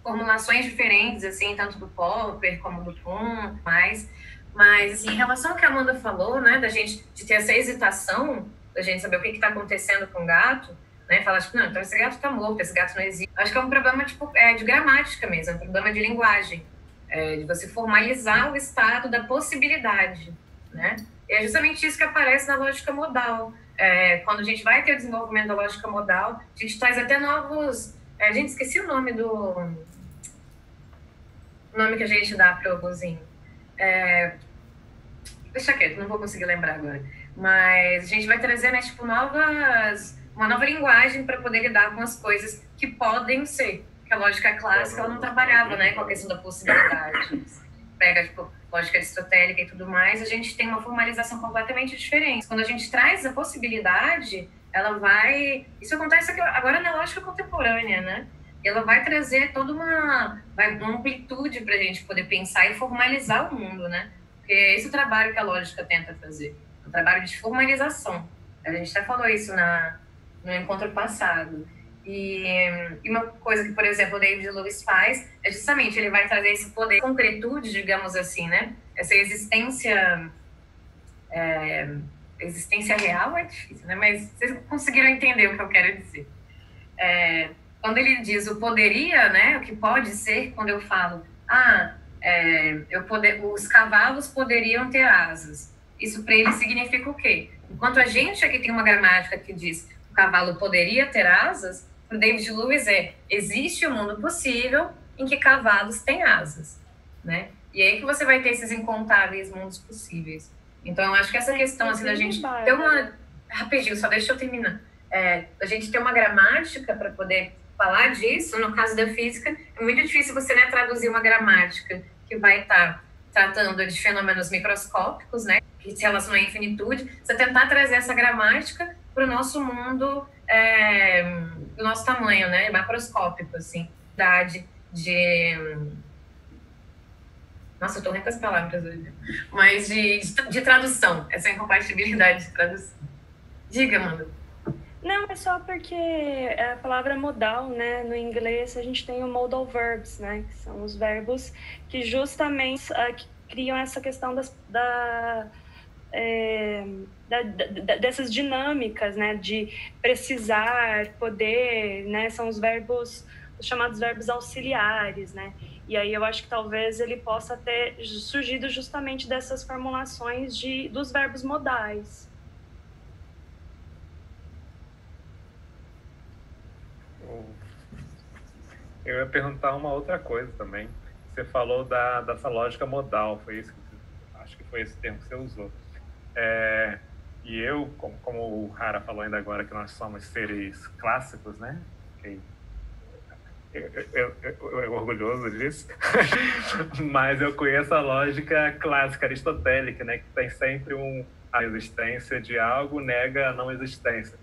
formulações diferentes, assim, tanto do Popper como do Kuhn, mas assim, em relação ao que a Amanda falou, né, da gente de ter essa hesitação, da gente saber o que está acontecendo com o gato, né? Falar, tipo, não, então esse gato está morto, esse gato não existe. Acho que é um problema, de gramática mesmo, é um problema de linguagem, de você formalizar o estado da possibilidade, né? E é justamente isso que aparece na lógica modal. Quando a gente vai ter o desenvolvimento da lógica modal, a gente traz até novos... gente, esqueci o nome o nome que a gente dá para o robozinho. Deixa quieto, não vou conseguir lembrar agora. Mas a gente vai trazer, né, uma nova linguagem para poder lidar com as coisas que podem ser. Porque a lógica clássica ela não trabalhava, né, com a questão da possibilidade. Pega, lógica aristotélica e tudo mais, a gente tem uma formalização completamente diferente. Quando a gente traz a possibilidade, ela vai... Isso acontece agora na lógica contemporânea, né? E ela vai trazer toda uma amplitude para a gente poder pensar e formalizar o mundo, né? Porque esse é o trabalho que a lógica tenta fazer. Um trabalho de formalização. A gente até falou isso no encontro passado. E uma coisa que, por exemplo, o David Lewis faz é justamente, ele vai trazer esse poder, concretude, digamos assim, né? Essa existência real é difícil, né? Mas vocês conseguiram entender o que eu quero dizer. Quando ele diz o poderia, né? O que pode ser, quando eu falo, os cavalos poderiam ter asas. Isso para ele significa o quê? Enquanto a gente aqui tem uma gramática que diz o cavalo poderia ter asas, para o David Lewis existe um mundo possível em que cavalos têm asas, né? E aí que você vai ter esses incontáveis mundos possíveis. Então, eu acho que essa questão assim, da gente ter uma... Rapidinho, só deixa eu terminar. A gente ter uma gramática para poder falar disso, no caso da física, é muito difícil você, né, traduzir uma gramática que vai estar tratando de fenômenos microscópicos, né, que se relacionam à infinitude, você tentar trazer essa gramática para o nosso mundo, do nosso tamanho, né, macroscópico, assim, Nossa, eu tô ruim com as palavras hoje. Mas de tradução, essa incompatibilidade de tradução. Diga, Amanda. Não, é só porque a palavra modal, né, no inglês a gente tem o modal verbs, né, que são os verbos que justamente que criam essa questão dessas dinâmicas, né, de precisar, poder, né, são os verbos, os chamados verbos auxiliares, né, e aí eu acho que talvez ele possa ter surgido justamente dessas formulações dos verbos modais. Eu ia perguntar uma outra coisa também. Você falou dessa lógica modal, acho que foi esse termo que você usou. E eu, como o Hara falou ainda agora, que nós somos seres clássicos, né? Eu orgulhoso disso, mas eu conheço a lógica clássica aristotélica, né? Que tem sempre a existência de algo nega a não existência.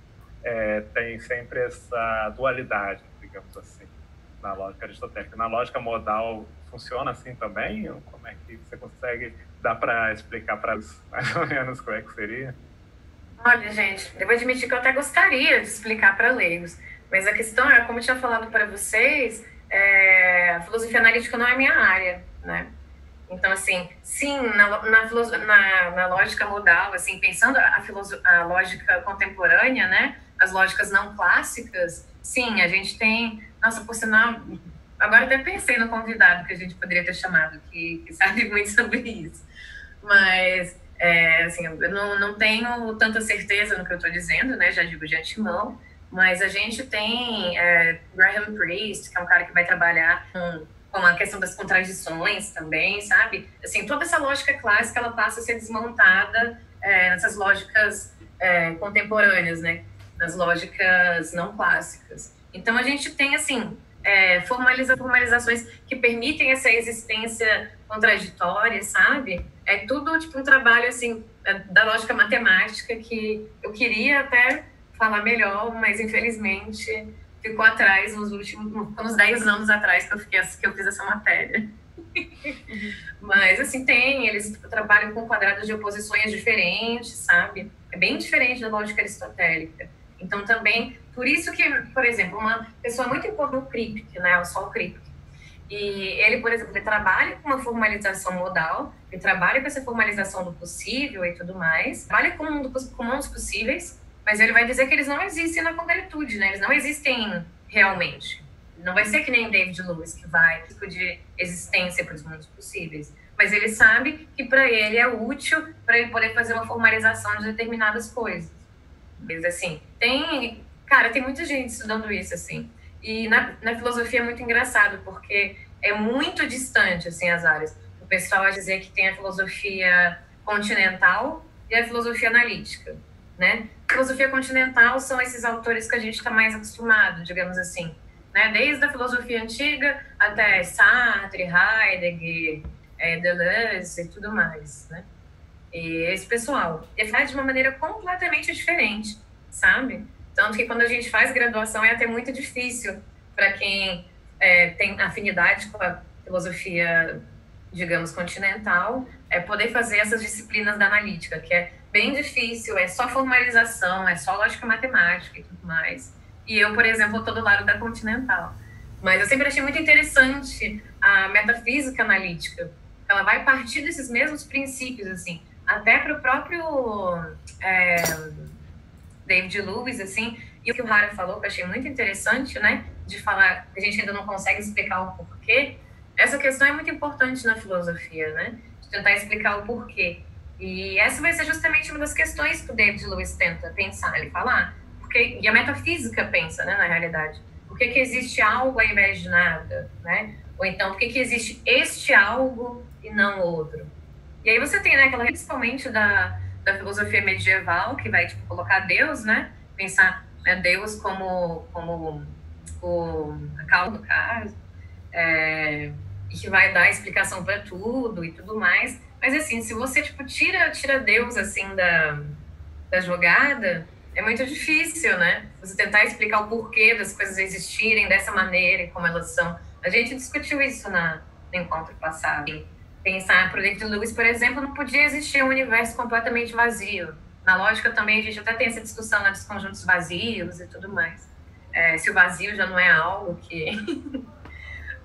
Tem sempre essa dualidade, digamos assim, na lógica aristotélica. Na lógica modal funciona assim também? Ou como é que você consegue dar para explicar para mais ou menos como é que seria? Olha, gente, devo admitir que eu até gostaria de explicar para leigos, mas a questão é, como eu tinha falado para vocês, a filosofia analítica não é minha área, né? Então, assim, sim, na lógica modal, assim, pensando a lógica contemporânea, né, as lógicas não clássicas, sim, a gente tem... Nossa, por sinal, agora até pensei no convidado que a gente poderia ter chamado, que sabe muito sobre isso. Mas, assim, eu não tenho tanta certeza no que eu estou dizendo, né, já digo de antemão, mas a gente tem Graham Priest, que é um cara que vai trabalhar com a questão das contradições também, sabe? Assim, toda essa lógica clássica, ela passa a ser desmontada nessas lógicas contemporâneas, né? Nas lógicas não clássicas. Então, a gente tem, assim, formalizações que permitem essa existência contraditória, sabe? É tudo, tipo, um trabalho, assim, da lógica matemática que eu queria até falar melhor, mas, infelizmente, ficou atrás uns 10 anos atrás que eu fiz essa matéria. Mas, assim, eles trabalham com quadrados de oposições diferentes, sabe? É bem diferente da lógica aristotélica. Então, também, por isso que, por exemplo, uma pessoa muito importante, o Kripke, né? O Saul Kripke. E ele, por exemplo, ele trabalha com uma formalização modal, ele trabalha com essa formalização do possível e tudo mais, trabalha com mundos possíveis, mas ele vai dizer que eles não existem na concretude, né? Eles não existem realmente. Não vai ser que nem David Lewis, que vai tipo de existência para os mundos possíveis. Mas ele sabe que para ele é útil para ele poder fazer uma formalização de determinadas coisas. Mas, assim, tem muita gente estudando isso, assim. E na filosofia é muito engraçado, porque é muito distante, assim, as áreas. O pessoal vai dizer que tem a filosofia continental e a filosofia analítica, né? Filosofia continental são esses autores que a gente está mais acostumado, digamos assim, né? Desde a filosofia antiga até Sartre, Heidegger, Deleuze e tudo mais, né? E esse pessoal faz de uma maneira completamente diferente, sabe? Tanto que quando a gente faz graduação é até muito difícil para quem tem afinidade com a filosofia, digamos, continental, poder fazer essas disciplinas da analítica, que é bem difícil, é só formalização, é só lógica matemática e tudo mais. E eu, por exemplo, estou do lado da continental. Mas eu sempre achei muito interessante a metafísica analítica. Ela vai partir desses mesmos princípios, assim, até para o próprio David Lewis, assim, e o que o Hara falou, que eu achei muito interessante, né, de falar que a gente ainda não consegue explicar o porquê. Essa questão é muito importante na filosofia, né, de tentar explicar o porquê. E essa vai ser justamente uma das questões que o David Lewis tenta pensar, ele fala, e a metafísica pensa, né, na realidade, por que existe algo ao invés de nada, né, ou então, por que existe este algo e não outro? E aí você tem, né, aquela, principalmente da filosofia medieval, que vai, tipo, colocar Deus, né, pensar, né, Deus como a causa do caso, e que vai dar explicação para tudo e tudo mais. Mas, assim, se você, tipo, tira Deus, assim, da jogada, é muito difícil, né? Você tentar explicar o porquê das coisas existirem dessa maneira e como elas são. A gente discutiu isso no encontro passado. Pensar, para o David Lewis, por exemplo, não podia existir um universo completamente vazio. Na lógica também, a gente até tem essa discussão, né, dos conjuntos vazios e tudo mais. Se o vazio já não é algo que...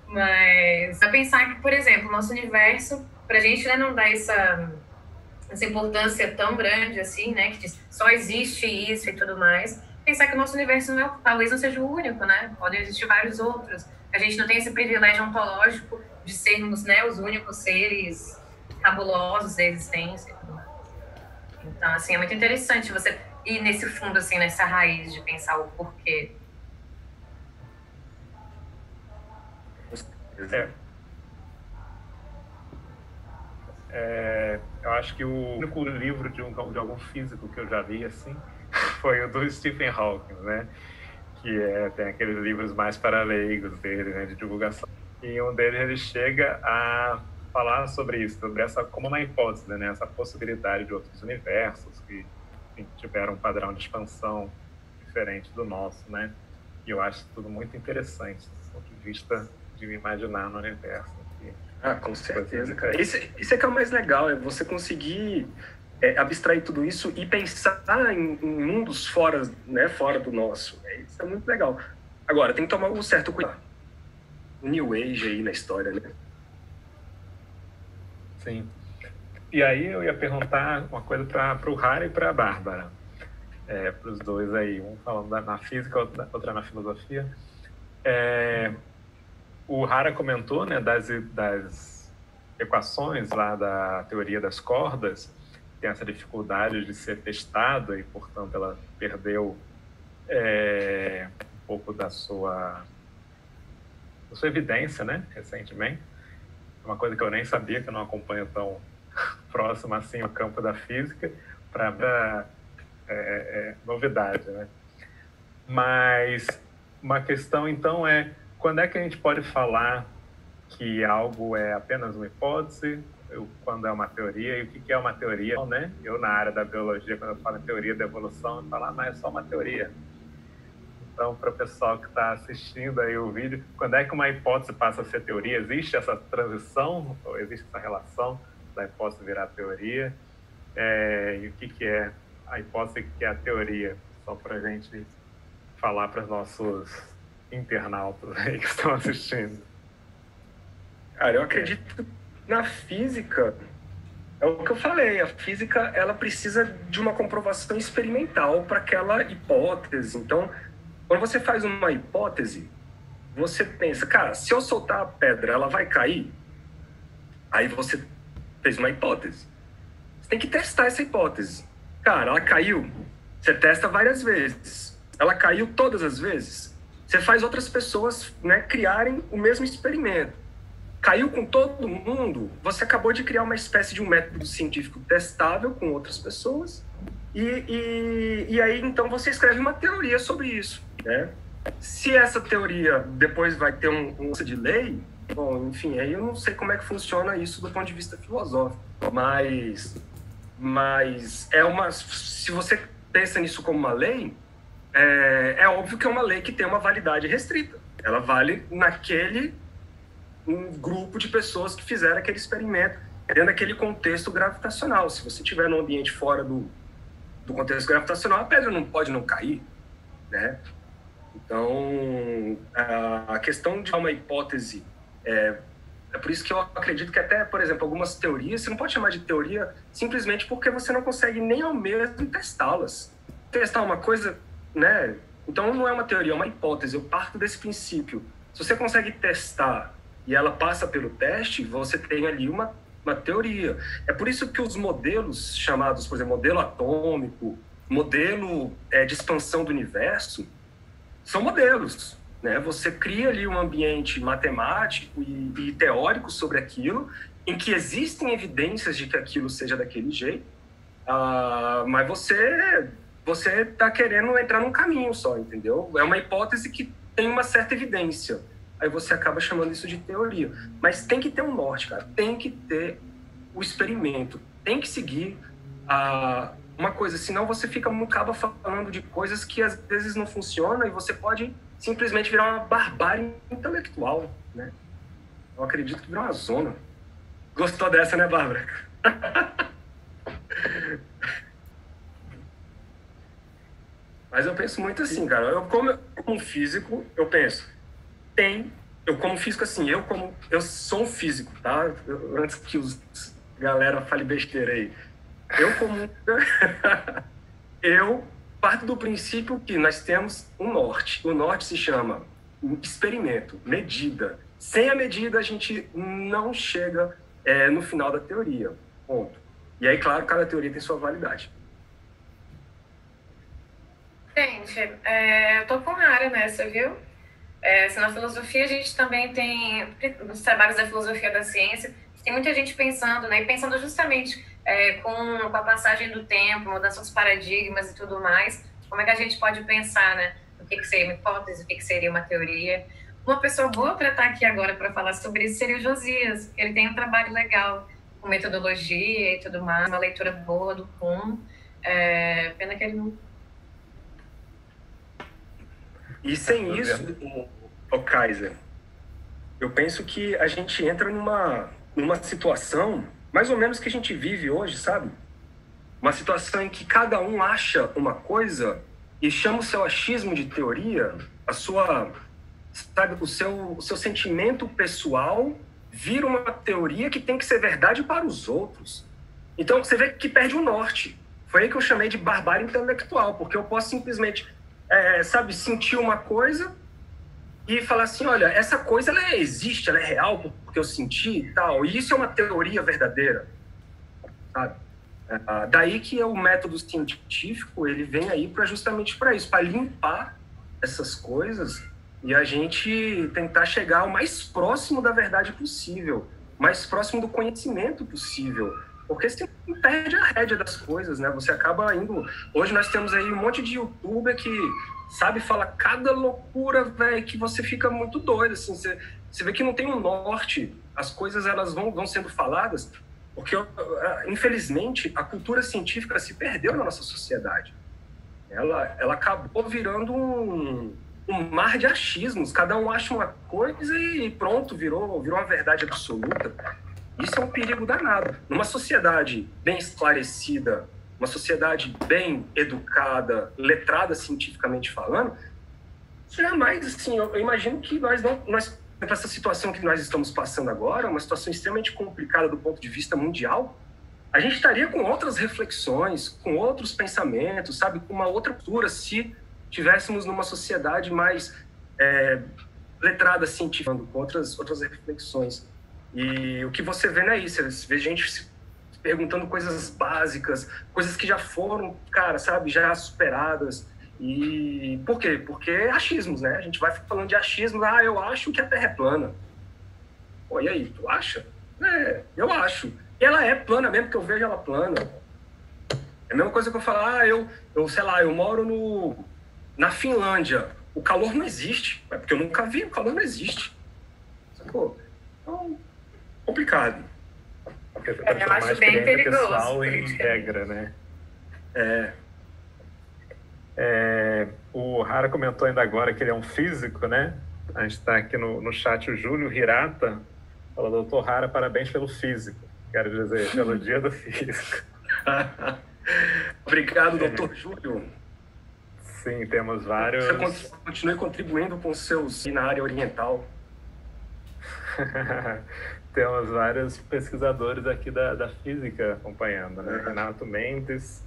Mas, para pensar que, por exemplo, o nosso universo, para a gente, né, não dá essa importância tão grande assim, né, que diz, só existe isso e tudo mais, pensar que o nosso universo talvez não seja o único, né, podem existir vários outros. A gente não tem esse privilégio ontológico de sermos, né, os únicos seres cabulosos da existência e tudo mais. Então, assim, é muito interessante você ir nesse fundo, assim, nessa raiz de pensar o porquê. Eu acho que o único livro de algum físico que eu já vi, assim, foi o do Stephen Hawking, né? Que tem aqueles livros mais para leigos dele, né, de divulgação. E um deles ele chega a falar sobre isso, sobre essa como uma hipótese, né, essa possibilidade de outros universos que tiveram um padrão de expansão diferente do nosso, né? E eu acho tudo muito interessante, do ponto de vista de me imaginar no universo. Com certeza, cara. Isso é que é o mais legal, é você conseguir abstrair tudo isso e pensar em mundos fora do nosso. Isso é muito legal. Agora, tem que tomar um certo cuidado. O New Age aí na história, né? Sim. E aí eu ia perguntar uma coisa para o Hara e para a Bárbara, para os dois aí, um falando na física, outra na filosofia. O Hara comentou, né, das equações lá da teoria das cordas, tem essa dificuldade de ser testada e, portanto, ela perdeu um pouco da sua evidência, né, recentemente. Uma coisa que eu nem sabia, que eu não acompanho tão próximo assim o campo da física, para novidade, né? Mas uma questão, então, quando é que a gente pode falar que algo é apenas uma hipótese, quando é uma teoria, e o que é uma teoria, né? Eu, na área da biologia, quando eu falo em teoria da evolução, eu falo, mas é só uma teoria. Então, para o pessoal que está assistindo aí o vídeo, quando é que uma hipótese passa a ser teoria? Existe essa transição, ou existe essa relação da hipótese virar teoria? E o que é a hipótese, que é a teoria? Só para a gente falar para os nossos internautas aí que estão assistindo. Cara, eu acredito na física, é o que eu falei, a física ela precisa de uma comprovação experimental para aquela hipótese. Então, quando você faz uma hipótese, você pensa, cara, se eu soltar a pedra, ela vai cair? Aí você fez uma hipótese. Você tem que testar essa hipótese. Cara, ela caiu? Você testa várias vezes. Ela caiu todas as vezes? Você faz outras pessoas, né, criarem o mesmo experimento. Caiu com todo mundo? Você acabou de criar uma espécie de um método científico testável com outras pessoas. E aí, então, você escreve uma teoria sobre isso, né? Se essa teoria depois vai ter um de lei, bom, enfim, aí eu não sei como é que funciona isso do ponto de vista filosófico, mas se você pensa nisso como uma lei, é óbvio que é uma lei que tem uma validade restrita. Ela vale naquele grupo de pessoas que fizeram aquele experimento dentro daquele contexto gravitacional. Se você estiver num ambiente fora do contexto gravitacional, a pedra não pode não cair, né? Então, a questão de uma hipótese é por isso que eu acredito que até, por exemplo, algumas teorias, você não pode chamar de teoria simplesmente porque você não consegue nem ao mesmo testá-las. Testar uma coisa, né? Então não é uma teoria, é uma hipótese. Eu parto desse princípio. Se você consegue testar e ela passa pelo teste, você tem ali uma teoria. É por isso que os modelos chamados, por exemplo, modelo atômico, modelo de expansão do universo, são modelos, né? Você cria ali um ambiente matemático e teórico sobre aquilo, em que existem evidências de que aquilo seja daquele jeito, mas você está querendo entrar num caminho só, entendeu? É uma hipótese que tem uma certa evidência. Aí você acaba chamando isso de teoria. Mas tem que ter um norte, cara. Tem que ter o experimento. Tem que seguir uma coisa. Senão você acaba falando de coisas que às vezes não funcionam e você pode simplesmente virar uma barbárie intelectual, né? Eu acredito que virou uma zona. Gostou dessa, né, Bárbara? Mas eu penso muito assim, cara. Eu como físico, eu penso... Eu como físico assim, eu sou um físico, tá? Antes que a galera fale besteira aí. Eu parto do princípio que nós temos um norte. O norte se chama experimento, medida. Sem a medida, a gente não chega no final da teoria. Ponto. E aí, claro, cada teoria tem sua validade. Gente, eu tô com rara nessa, viu? Na filosofia a gente também tem os trabalhos da filosofia da ciência, tem muita gente pensando, né, e pensando justamente com a passagem do tempo, mudança dos paradigmas e tudo mais, como é que a gente pode pensar, né, o que seria uma hipótese, o que seria uma teoria. Uma pessoa boa para estar aqui agora para falar sobre isso seria o Josias. Ele tem um trabalho legal com metodologia e tudo mais, uma leitura boa do Kuhn. Pena que ele não... E sem isso, o Kaiser, eu penso que a gente entra numa situação, mais ou menos que a gente vive hoje, sabe? Uma situação em que cada um acha uma coisa e chama o seu achismo de teoria, o seu sentimento pessoal vira uma teoria que tem que ser verdade para os outros. Então, você vê que perde o norte. Foi aí que eu chamei de barbárie intelectual, porque eu posso simplesmente, sentir uma coisa e falar assim, olha, essa coisa ela existe, ela é real porque eu senti e tal, e isso é uma teoria verdadeira, sabe? Daí que o método científico, ele vem aí justamente para isso, para limpar essas coisas e a gente tentar chegar ao mais próximo da verdade possível, mais próximo do conhecimento possível, porque você perde a rédea das coisas, né? Você acaba indo... Hoje nós temos aí um monte de youtuber que sabe falar cada loucura, velho, que você fica muito doido, assim. Você vê que não tem um norte, as coisas elas vão sendo faladas, porque, infelizmente, a cultura científica se perdeu na nossa sociedade. Ela acabou virando um mar de achismos. Cada um acha uma coisa e pronto, virou uma verdade absoluta. Isso é um perigo danado. Numa sociedade bem esclarecida, uma sociedade bem educada, letrada cientificamente falando, jamais, assim, eu imagino que essa situação que nós estamos passando agora, uma situação extremamente complicada do ponto de vista mundial, a gente estaria com outras reflexões, com outros pensamentos, sabe, com uma outra cultura, se tivéssemos numa sociedade mais letrada cientificamente, com outras reflexões. E o que você vê não é isso, você vê gente se perguntando coisas básicas, coisas que já foram, cara, sabe, já superadas. E por quê? Porque é achismos, né? A gente vai falando de achismos, eu acho que a Terra é plana. Pô, e aí, tu acha? Eu acho. E ela é plana mesmo, porque eu vejo ela plana. É a mesma coisa que eu falar, eu moro na Finlândia. O calor não existe. É porque eu nunca vi, o calor não existe. Sacou? Então, complicado. Porque você eu acho bem perigoso. Pessoal em regra, né? O Hara comentou ainda agora que ele é um físico, né? A gente está aqui no chat, o Júlio Hirata fala, doutor Hara, parabéns pelo físico. Quero dizer, pelo dia do físico. Obrigado, doutor Júlio. Sim, temos vários... Você continue contribuindo com os seus na área oriental. Temos vários pesquisadores aqui da física acompanhando, né? Renato Mendes,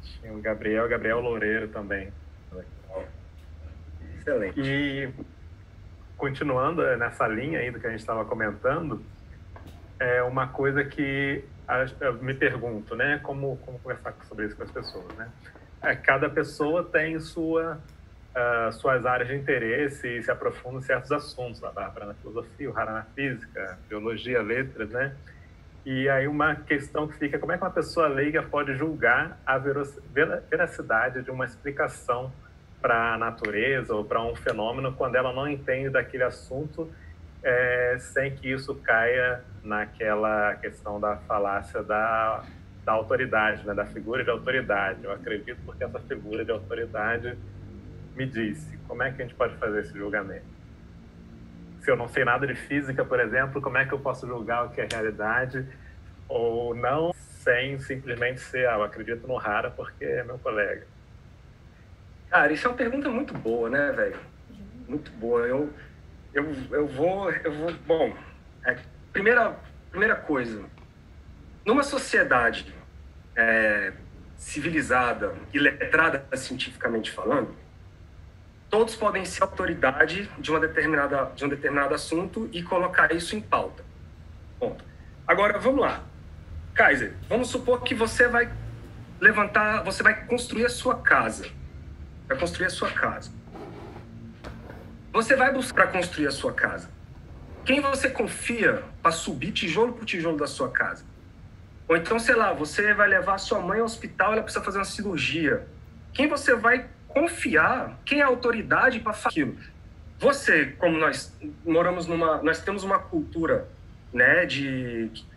tinha o Gabriel Loureiro também. Excelente. E continuando nessa linha aí do que a gente estava comentando, é uma coisa que eu me pergunto, né? Como conversar sobre isso com as pessoas, né? Cada pessoa tem suas áreas de interesse e se aprofunda em certos assuntos. A Bárbara na filosofia, o Hara na física, biologia, letras, né? E aí uma questão que fica, como é que uma pessoa leiga pode julgar a veracidade de uma explicação para a natureza ou para um fenômeno quando ela não entende daquele assunto, sem que isso caia naquela questão da falácia da autoridade, né? Da figura de autoridade. Eu acredito porque essa figura de autoridade me disse. Como é que a gente pode fazer esse julgamento? Se eu não sei nada de física, por exemplo, como é que eu posso julgar o que é realidade ou não, sem simplesmente ser, eu acredito no Hara porque é meu colega? Cara, isso é uma pergunta muito boa, né, velho? Muito boa. Eu vou... Bom, primeira coisa, numa sociedade civilizada e letrada cientificamente falando, todos podem ser autoridade de um determinado assunto e colocar isso em pauta. Ponto. Agora, vamos lá. Kaiser, vamos supor que você vai construir a sua casa. Você vai buscar construir a sua casa. Quem você confia para subir tijolo por tijolo da sua casa? Ou então, sei lá, você vai levar a sua mãe ao hospital, ela precisa fazer uma cirurgia. Quem você vai confiar? Quem é a autoridade para fazer aquilo? Você, como nós temos uma cultura, né,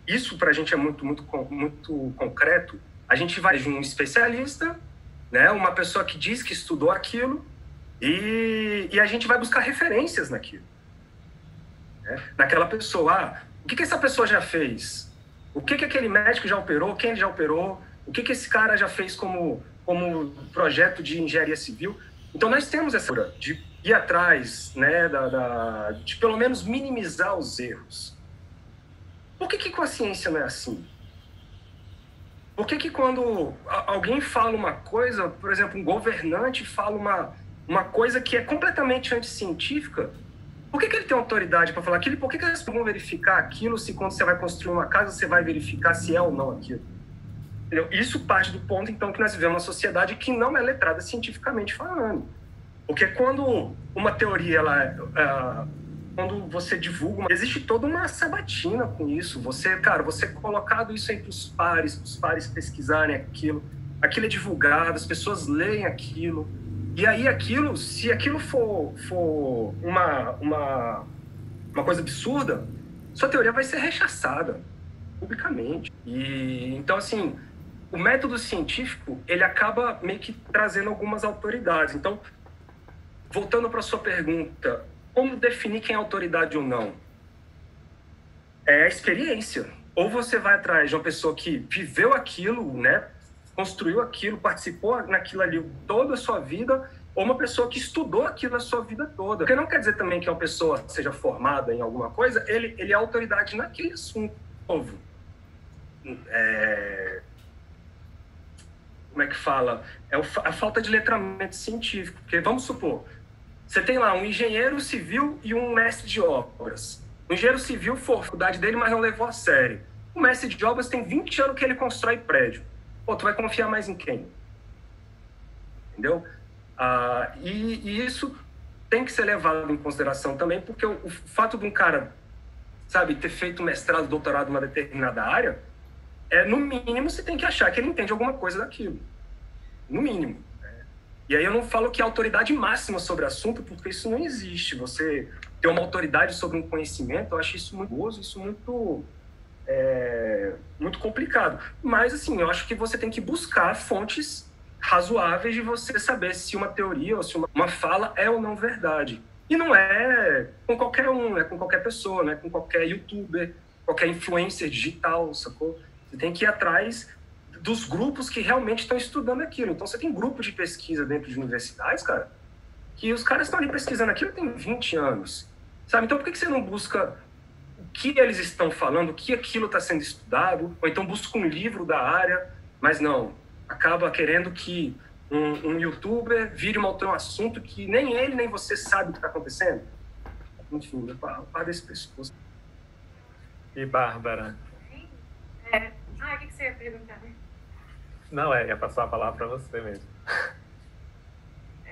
isso para a gente é muito, muito, muito concreto. A gente vai de um especialista, né, uma pessoa que diz que estudou aquilo, e a gente vai buscar referências naquilo. Né? Naquela pessoa, o que essa pessoa já fez? O que aquele médico já operou? Quem já operou? O que esse cara já fez como projeto de engenharia civil? Então nós temos essa de ir atrás, né, de pelo menos minimizar os erros. Por que com a ciência não é assim? Por que quando alguém fala uma coisa, por exemplo, um governante fala uma coisa que é completamente anticientífica, por que ele tem autoridade para falar aquilo? Por que eles vão verificar aquilo se quando você vai construir uma casa você vai verificar se é ou não aquilo? Entendeu? Isso parte do ponto, então, que nós vivemos uma sociedade que não é letrada cientificamente falando. Porque quando uma teoria, quando você divulga, existe toda uma sabatina com isso. Você colocado isso aí para os pares pesquisarem aquilo é divulgado, as pessoas leem aquilo. E aí se aquilo for uma coisa absurda, sua teoria vai ser rechaçada publicamente. E então, assim, o método científico, ele acaba meio que trazendo algumas autoridades. Então, voltando para a sua pergunta, como definir quem é autoridade ou não? É a experiência. Ou você vai atrás de uma pessoa que viveu aquilo, né? Construiu aquilo, participou naquilo ali toda a sua vida, ou uma pessoa que estudou aquilo a sua vida toda. Porque não quer dizer também que uma pessoa seja formada em alguma coisa, ele é autoridade naquele assunto novo. Como é que fala? É a falta de letramento científico. Porque, vamos supor, você tem lá um engenheiro civil e um mestre de obras. O engenheiro civil foi a faculdade dele, mas não levou a sério. O mestre de obras tem 20 anos que ele constrói prédio. Pô, tu vai confiar mais em quem? Entendeu? E isso tem que ser levado em consideração também, porque o fato de um cara, sabe, ter feito mestrado, doutorado numa determinada área, no mínimo você tem que achar que ele entende alguma coisa daquilo. No mínimo. E aí eu não falo que é autoridade máxima sobre o assunto, porque isso não existe. Você ter uma autoridade sobre um conhecimento, eu acho isso muito gozo, isso muito complicado. Mas, assim, eu acho que você tem que buscar fontes razoáveis de você saber se uma teoria ou se uma fala é ou não verdade. E não é com qualquer um, é com qualquer pessoa, não é com qualquer youtuber, qualquer influencer digital, sacou? Você tem que ir atrás dos grupos que realmente estão estudando aquilo. Então, você tem grupo de pesquisa dentro de universidades, cara, que os caras estão ali pesquisando aquilo tem 20 anos, sabe? Então, por que você não busca o que eles estão falando, o que aquilo está sendo estudado, ou então busca um livro da área, mas não, acaba querendo que um youtuber vire um assunto que nem ele nem você sabe o que está acontecendo? Enfim, eu paro desse pressuposto. E Bárbara? O que você ia perguntar, né? Não, ia passar a palavra para você mesmo.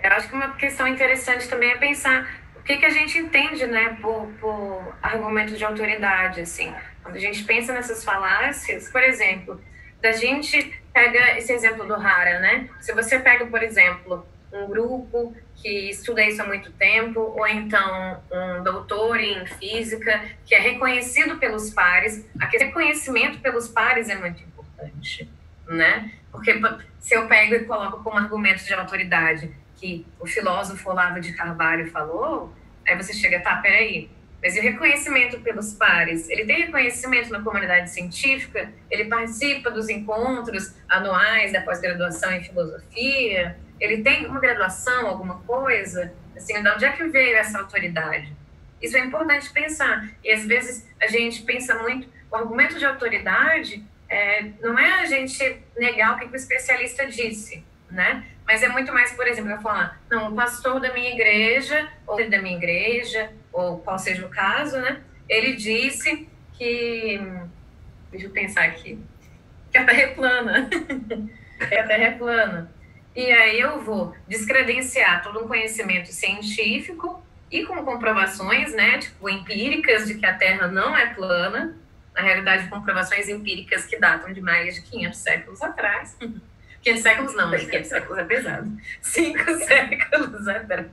Eu acho que uma questão interessante também é pensar o que a gente entende, né, por argumento de autoridade, assim. Quando a gente pensa nessas falácias, por exemplo, da gente pega esse exemplo do Hara, né? Se você pega, por exemplo, um grupo que estuda isso há muito tempo, ou então um doutor em física que é reconhecido pelos pares, aquele reconhecimento pelos pares é muito importante, né? Porque se eu pego e coloco como argumento de autoridade que o filósofo Olavo de Carvalho falou, aí você chega, peraí, mas e o reconhecimento pelos pares? Ele tem reconhecimento na comunidade científica? Ele participa dos encontros anuais da pós-graduação em filosofia? Ele tem uma graduação, alguma coisa? Assim, de onde é que veio essa autoridade? Isso é importante pensar. E, às vezes, a gente pensa muito... O argumento de autoridade não é a gente negar o que o especialista disse, né? Mas é muito mais, por exemplo, eu falar, não, o pastor da minha igreja, ou qual seja o caso, né? Ele disse que... Deixa eu pensar aqui. Que a Terra é plana. A Terra é plana. E aí eu vou descredenciar todo um conhecimento científico e com comprovações, né, tipo, empíricas de que a Terra não é plana. Na realidade, comprovações empíricas que datam de mais de 500 séculos atrás. 500 séculos não, mas 500 séculos é pesado. 5 séculos atrás.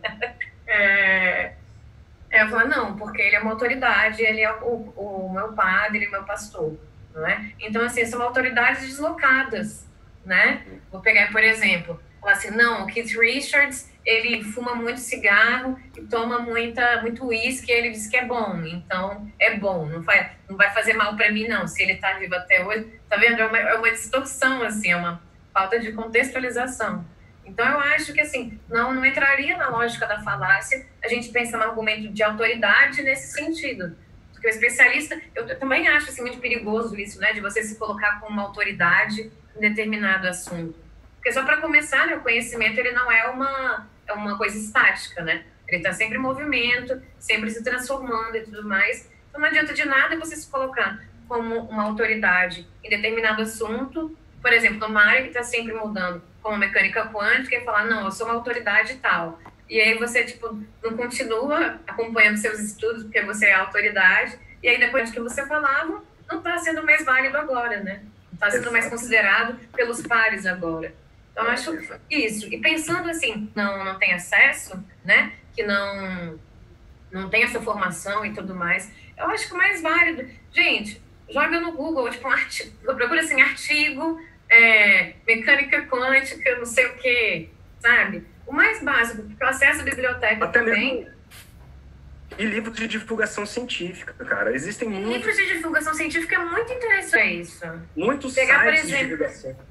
Eu falo, não, porque ele é uma autoridade, ele é o meu padre, meu pastor, não é? Então, assim, são autoridades deslocadas, né? Vou pegar, por exemplo, falar assim, não, o Keith Richards, ele fuma muito cigarro e toma muito uísque, ele diz que é bom, então é bom, não vai fazer mal para mim, não, se ele tá vivo até hoje, tá vendo? É uma distorção, assim, é uma falta de contextualização. Então, eu acho que, assim, não entraria na lógica da falácia a gente pensar no argumento de autoridade nesse sentido. Porque o especialista, eu também acho, assim, muito perigoso isso, né, de você se colocar como uma autoridade em determinado assunto. Porque só para começar, né, o conhecimento, ele não é uma coisa estática, né? Ele está sempre em movimento, sempre se transformando e tudo mais. Então, não adianta de nada você se colocar como uma autoridade em determinado assunto, por exemplo, numa área que está sempre mudando, como mecânica quântica, e falar, não, eu sou uma autoridade e tal. E aí você, tipo, não continua acompanhando seus estudos porque você é autoridade, e aí depois que você falava, não está sendo mais válido agora, né? Não está sendo mais considerado pelos pares agora. Então, eu acho isso. E pensando assim, não tem acesso, né? Que não tem essa formação e tudo mais, eu acho que o mais válido... Gente, joga no Google, tipo, procura assim, artigo, mecânica quântica, não sei o quê, sabe? O mais básico, porque o acesso à biblioteca até também... Mesmo... E livros de divulgação científica, cara. Existem muitos... Livros de divulgação científica é muito interessante isso. Muitos pegar, sites por exemplo, de divulgação.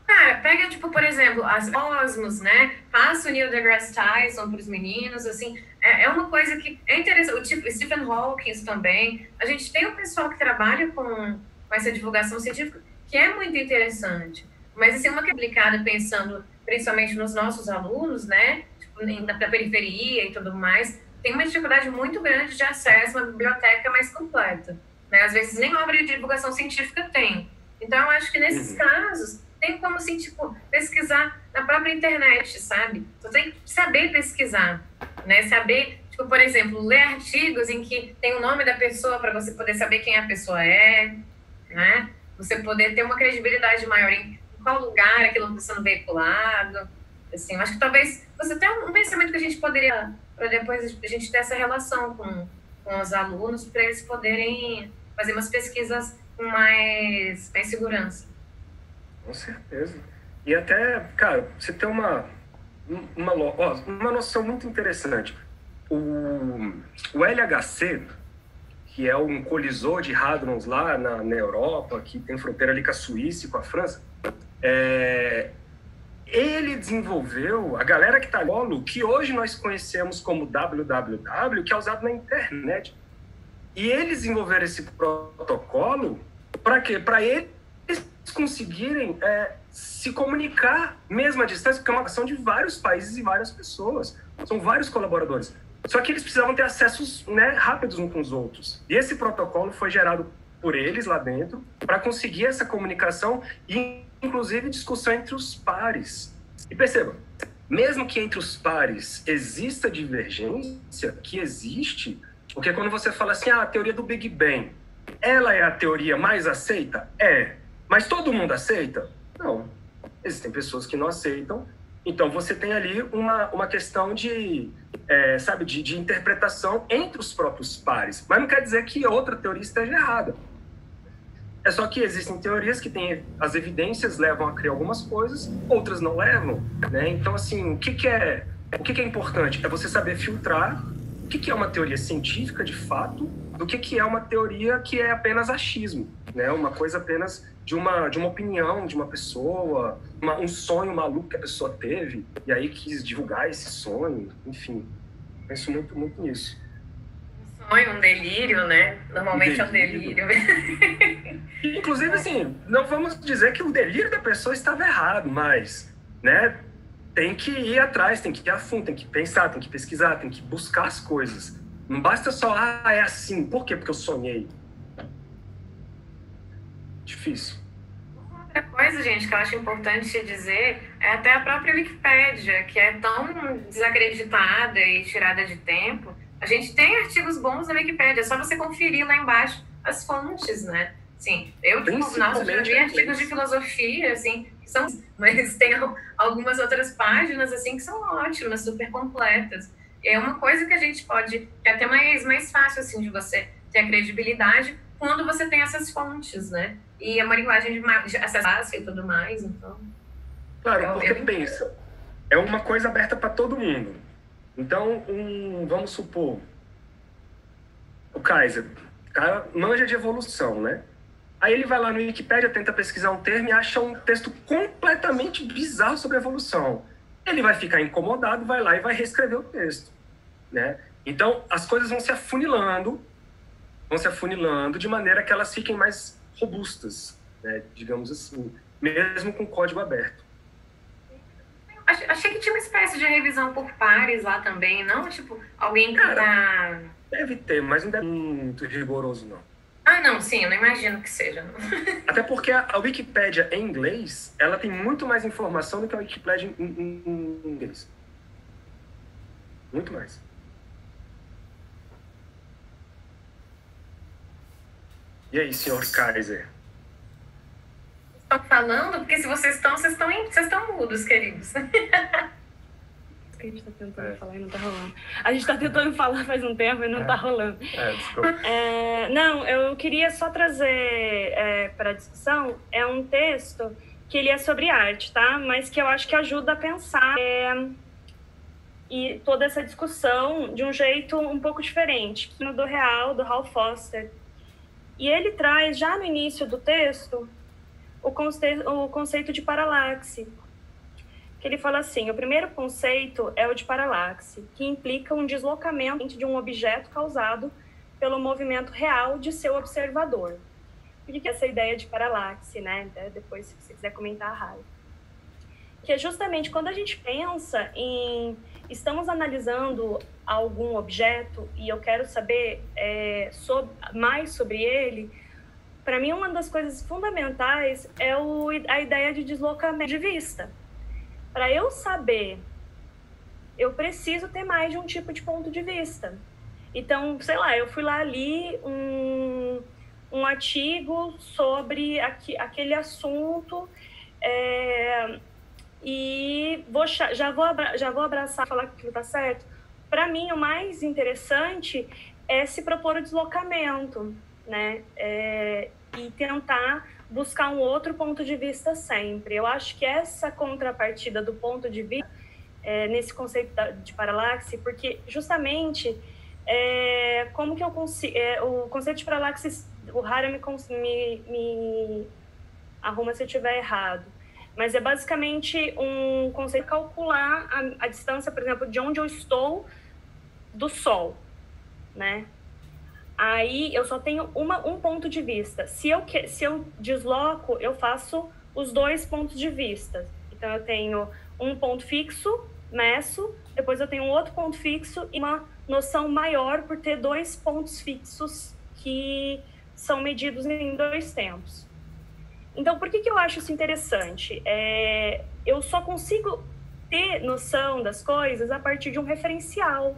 Cara, pega, tipo, por exemplo, as Osmos, né? Passa o Neil deGrasse Tyson para os meninos, assim. É uma coisa que é interessante. O tipo, Stephen Hawking também. A gente tem um pessoal que trabalha com essa divulgação científica que é muito interessante. Mas, assim, uma que é aplicada pensando principalmente nos nossos alunos, né? Tipo, na periferia e tudo mais, tem uma dificuldade muito grande de acesso a uma biblioteca mais completa. Né? Às vezes, nem obra de divulgação científica tem. Então, eu acho que nesses casos... tem como, assim, tipo, pesquisar na própria internet, sabe? Você tem que saber pesquisar, né? Saber, tipo, por exemplo, ler artigos em que tem o nome da pessoa para você poder saber quem a pessoa é, né? Você poder ter uma credibilidade maior em qual lugar aquilo está sendo veiculado. Assim, eu acho que talvez você tenha um pensamento que a gente poderia, para depois a gente ter essa relação com os alunos, para eles poderem fazer umas pesquisas com mais segurança. Com certeza. E até, cara, você tem uma noção muito interessante. O LHC, que é um colisor de hadrons lá na Europa, que tem fronteira ali com a Suíça e com a França, ele desenvolveu, a galera que está ali, que hoje nós conhecemos como www, que é usado na internet. E eles desenvolveram esse protocolo para quê? Para eles conseguirem se comunicar mesmo à distância, porque é uma ação de vários países e várias pessoas. São vários colaboradores. Só que eles precisavam ter acessos, né, rápidos uns com os outros. E esse protocolo foi gerado por eles lá dentro para conseguir essa comunicação e, inclusive, discussão entre os pares. E perceba, mesmo que entre os pares exista divergência, que existe, porque quando você fala assim, a teoria do Big Bang, ela é a teoria mais aceita? Mas todo mundo aceita? Não. Existem pessoas que não aceitam. Então, você tem ali uma questão de interpretação entre os próprios pares. Mas não quer dizer que outra teoria esteja errada. É só que existem teorias que têm as evidências levam a criar algumas coisas, outras não levam, né? Então, assim, o que é importante? É você saber filtrar o que é uma teoria científica, de fato, do que é uma teoria que é apenas achismo, né? Uma coisa apenas de uma opinião de uma pessoa, um sonho maluco que a pessoa teve, e aí quis divulgar esse sonho, enfim. Penso muito, muito nisso. Um sonho, um delírio, né? Normalmente é um delírio. Inclusive, assim, não vamos dizer que o delírio da pessoa estava errado, mas, né, tem que ir atrás, tem que ir a fundo, tem que pensar, tem que pesquisar, tem que buscar as coisas. Não basta só, é assim. Por quê? Porque eu sonhei. Difícil. Outra coisa, gente, que eu acho importante dizer é até a própria Wikipédia, que é tão desacreditada e tirada de tempo. A gente tem artigos bons na Wikipédia, é só você conferir lá embaixo as fontes, né? Sim, eu já vi artigos de filosofia, assim, que são, mas tem algumas outras páginas, assim, que são ótimas, super completas. É uma coisa que a gente pode, que é até mais fácil, assim, de você ter a credibilidade quando você tem essas fontes, né? E é uma linguagem de acesso fácil e tudo mais, então... Claro, porque pensa, é uma coisa aberta para todo mundo. Então, vamos supor, o Kaiser, o cara manja de evolução, né? Aí ele vai lá no Wikipedia, tenta pesquisar um termo e acha um texto completamente bizarro sobre evolução. Ele vai ficar incomodado, vai lá e vai reescrever o texto, né? Então, as coisas vão se afunilando de maneira que elas fiquem mais robustas, né? Digamos assim, mesmo com código aberto. Achei que tinha uma espécie de revisão por pares lá também, não? Tipo, alguém que tá... Deve ter, mas não é muito rigoroso, não. Ah, não, sim, eu não imagino que seja. Até porque a Wikipédia em inglês, ela tem muito mais informação do que a Wikipédia em inglês. Muito mais. E aí, senhor Kaiser? Estão falando? Porque se vocês estão mudos, queridos. A gente tá tentando falar e não tá rolando. A gente tá tentando falar faz um tempo e não tá rolando. Desculpa. Não, eu queria só trazer para a discussão, é um texto que ele é sobre arte, tá? Mas que eu acho que ajuda a pensar e toda essa discussão de um jeito um pouco diferente, do Real, do Hal Foster. E ele traz, já no início do texto, o conceito de paralaxe. Que ele fala assim, o primeiro conceito é o de paralaxe, que implica um deslocamento de um objeto causado pelo movimento real de seu observador. O que é essa ideia de paralaxe, né? Depois, se você quiser comentar, Rai. Que é justamente quando a gente pensa em... Estamos analisando algum objeto e eu quero saber mais sobre ele. Para mim, uma das coisas fundamentais é a ideia de deslocamento de vista. Para eu saber, eu preciso ter mais de um tipo de ponto de vista. Então, sei lá, eu fui lá li um artigo sobre aquele assunto e já vou abraçar e falar que aquilo está certo. Para mim, o mais interessante é se propor o deslocamento, né? E tentar buscar um outro ponto de vista sempre. Eu acho que essa contrapartida do ponto de vista, nesse conceito de paralaxe, porque justamente como que eu consigo... o conceito de paralaxe, o Hara me arruma se eu estiver errado, mas é basicamente um conceito de calcular a distância, por exemplo, de onde eu estou do Sol, né? Aí eu só tenho um ponto de vista. Se eu desloco, eu faço os dois pontos de vista. Então eu tenho um ponto fixo, meço, depois eu tenho um outro ponto fixo e uma noção maior por ter dois pontos fixos que são medidos em dois tempos. Então, por que eu acho isso interessante? Eu só consigo ter noção das coisas a partir de um referencial.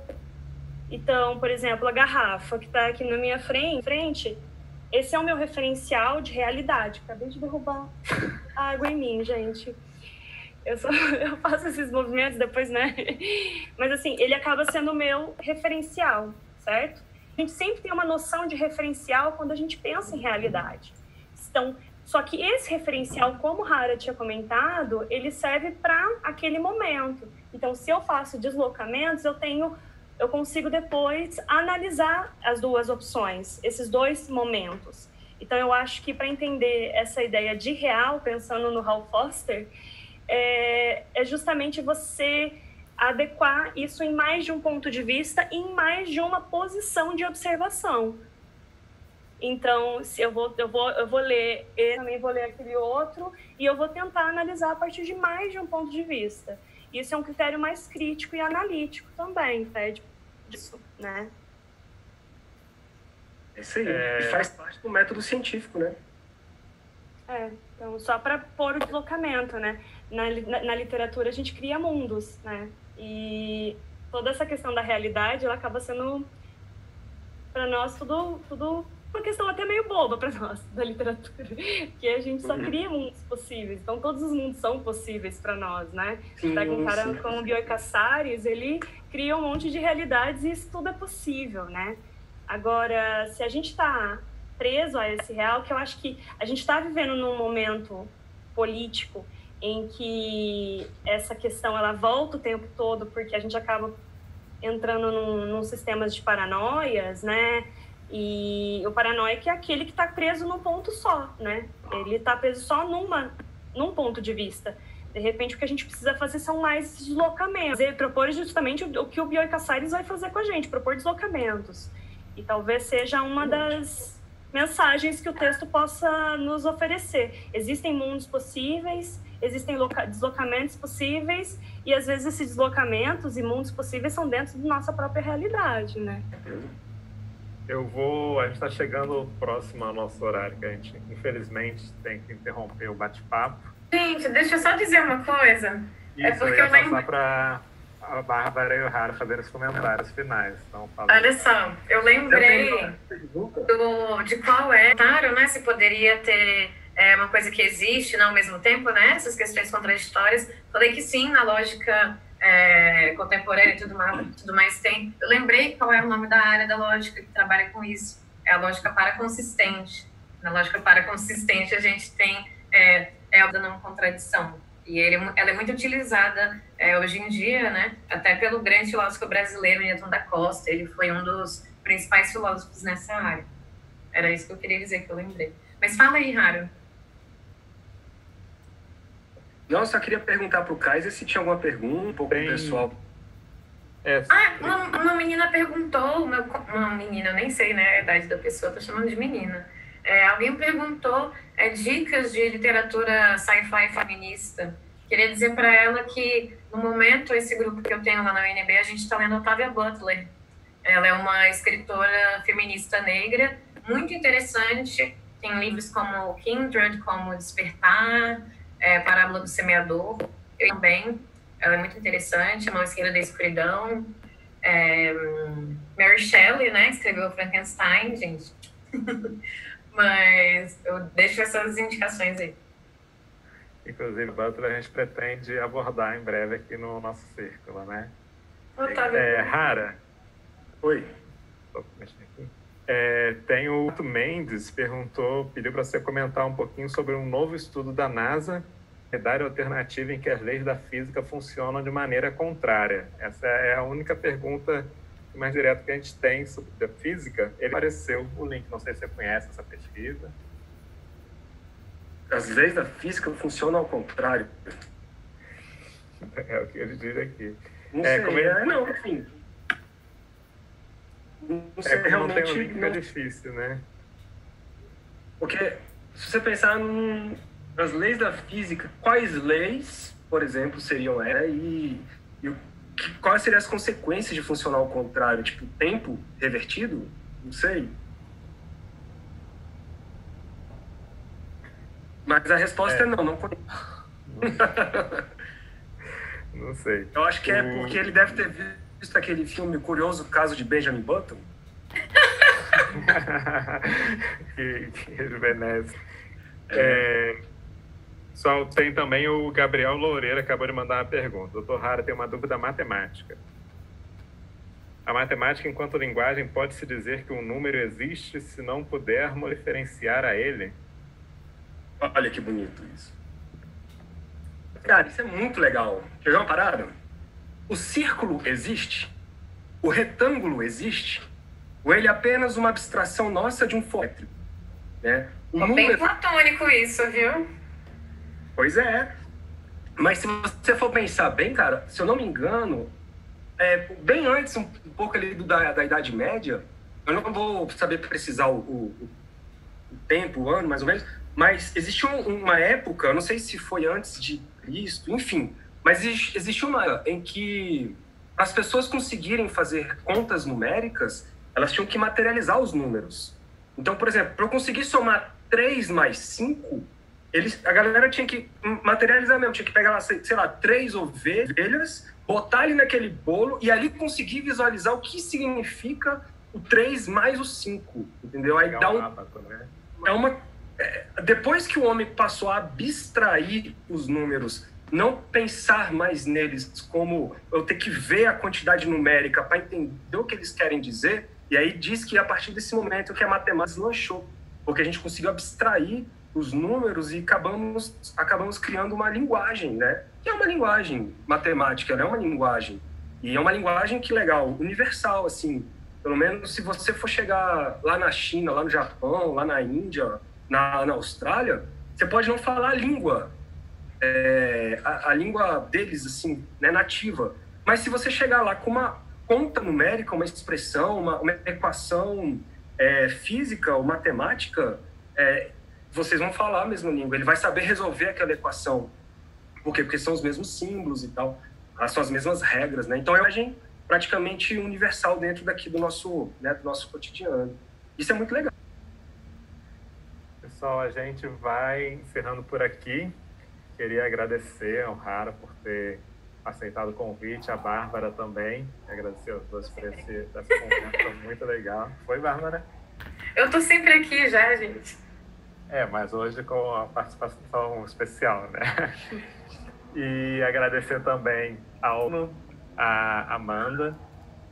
Então, por exemplo, a garrafa que está aqui na minha frente, esse é o meu referencial de realidade. Acabei de derrubar água em mim, gente. Eu faço esses movimentos depois, né? Mas, assim, ele acaba sendo o meu referencial, certo? A gente sempre tem uma noção de referencial quando a gente pensa em realidade. Então, só que esse referencial, como a Hara tinha comentado, ele serve para aquele momento. Então, se eu faço deslocamentos, eu consigo depois analisar as duas opções, esses dois momentos. Então, eu acho que para entender essa ideia de real, pensando no Hal Foster, é justamente você adequar isso em mais de um ponto de vista e em mais de uma posição de observação. Então, se eu vou ler, eu também vou ler aquele outro, e eu vou tentar analisar a partir de mais de um ponto de vista. Isso é um critério mais crítico e analítico também, pede disso, né? É isso aí. E faz parte do método científico, né? Então, só para pôr o deslocamento, né? Na literatura, a gente cria mundos, né? E toda essa questão da realidade, ela acaba sendo, para nós, tudo uma questão até meio boba para nós, da literatura, que a gente só cria mundos possíveis. Então, todos os mundos são possíveis para nós, né? Pega um cara como o Bioy Casares, ele cria um monte de realidades e isso tudo é possível, né? Agora, se a gente está preso a esse real, que eu acho que a gente está vivendo num momento político em que essa questão ela volta o tempo todo, porque a gente acaba entrando num sistemas de paranoias, né? E o paranoico é aquele que está preso num ponto só, né? Ele está preso só num ponto de vista. De repente, o que a gente precisa fazer são mais deslocamentos. E propor justamente o que o Bioy Casares vai fazer com a gente, propor deslocamentos. E talvez seja uma das mensagens que o texto possa nos oferecer. Existem mundos possíveis, existem deslocamentos possíveis, e às vezes esses deslocamentos e mundos possíveis são dentro da nossa própria realidade, né? A gente está chegando próximo ao nosso horário, que a gente, infelizmente, tem que interromper o bate-papo. Gente, deixa eu só dizer uma coisa. Isso, porque eu ia passar para a Bárbara e o Hara fazerem os comentários finais. Então, olha só, eu lembrei de qual é, claro, né, se poderia ter uma coisa que existe, não ao mesmo tempo, né, essas questões contraditórias. Falei que sim, na lógica contemporânea e tudo mais tem. Eu lembrei qual é o nome da área da lógica que trabalha com isso. É a lógica paraconsistente. Na lógica paraconsistente, a gente tem a não contradição. E ela é muito utilizada hoje em dia, né? Até pelo grande filósofo brasileiro, Newton da Costa. Ele foi um dos principais filósofos nessa área. Era isso que eu queria dizer, que eu lembrei. Mas fala aí, Haro. Não, eu só queria perguntar para o Kaiser se tinha alguma pergunta, um pouco pessoal. Uma menina perguntou, uma menina, eu nem sei, né, a idade da pessoa, tô chamando de menina. Alguém perguntou dicas de literatura sci-fi feminista. Queria dizer para ela que, no momento, esse grupo que eu tenho lá na UNB, a gente está lendo Octavia Butler. Ela é uma escritora feminista negra, muito interessante. Tem livros como Kindred, como Despertar, Parábola do Semeador. Eu também. Ela é muito interessante. A Mão Esquerda da Escuridão. Mary Shelley, né? Escreveu Frankenstein, gente. Mas eu deixo essas indicações aí. Inclusive, Butler, a gente pretende abordar em breve aqui no nosso círculo, né? Hara. Oi. Tem o Otto Mendes, pediu para você comentar um pouquinho sobre um novo estudo da NASA, realidade alternativa em que as leis da física funcionam de maneira contrária. Essa é a única pergunta mais direta que a gente tem sobre a física. Ele apareceu o link, não sei se você conhece essa pesquisa. As leis da física funcionam ao contrário. É o que ele diz aqui. Não sei, não, enfim. Não sei, realmente não tem um link, não... É difícil, né? Porque, se você pensar nas leis da física, quais leis, por exemplo, seriam quais seriam as consequências de funcionar ao contrário? Tipo, tempo revertido? Não sei. Mas a resposta é não conheço. Não sei. Eu acho que é porque ele deve ter visto aquele filme Curioso Caso de Benjamin Button. que rejuvenesce. Só tem também o Gabriel Loureiro, acabou de mandar uma pergunta. Doutor Hara tem uma dúvida matemática. A matemática, enquanto linguagem, pode-se dizer que um número existe se não pudermos referenciar a ele? Olha que bonito isso. Cara, isso é muito legal. Quer ver uma parada? O círculo existe? O retângulo existe? Ou ele é apenas uma abstração nossa de um formato? Né? Bem platônico isso, viu? Pois é. Mas se você for pensar bem, cara, se eu não me engano, bem antes, um pouco ali da Idade Média, eu não vou saber precisar o tempo, o ano, mais ou menos, mas existiu uma época, eu não sei se foi antes de Cristo, enfim, mas existiu uma em que as pessoas conseguirem fazer contas numéricas, elas tinham que materializar os números. Então, por exemplo, para eu conseguir somar 3 mais 5, a galera tinha que materializar mesmo, tinha que pegar, sei lá, 3 ovelhas, botar ali naquele bolo e ali conseguir visualizar o que significa o 3 mais o 5, entendeu? Aí dá depois que o homem passou a abstrair os números, não pensar mais neles como eu ter que ver a quantidade numérica para entender o que eles querem dizer, e aí diz que a partir desse momento que a matemática deslanchou, porque a gente conseguiu abstrair os números e acabamos criando uma linguagem, né? Que é uma linguagem matemática, né? É uma linguagem. E é uma linguagem que, legal, universal, assim. Pelo menos se você for chegar lá na China, lá no Japão, lá na Índia, na Austrália, você pode não falar a língua, a língua deles, assim, né, nativa. Mas se você chegar lá com uma conta numérica, uma expressão, uma equação física ou matemática, vocês vão falar a mesma língua. Ele vai saber resolver aquela equação. Por quê? Porque são os mesmos símbolos e tal, são as mesmas regras, né? Então é uma imagem praticamente universal dentro daqui do nosso cotidiano. Isso é muito legal. Pessoal, a gente vai encerrando por aqui. Queria agradecer ao Rara por ter aceitado o convite, a Bárbara também. Agradecer aos dois por essa conversa muito legal. Foi, Bárbara? Eu tô sempre aqui já, gente. Mas hoje com a participação especial, né? E agradecer também a Amanda,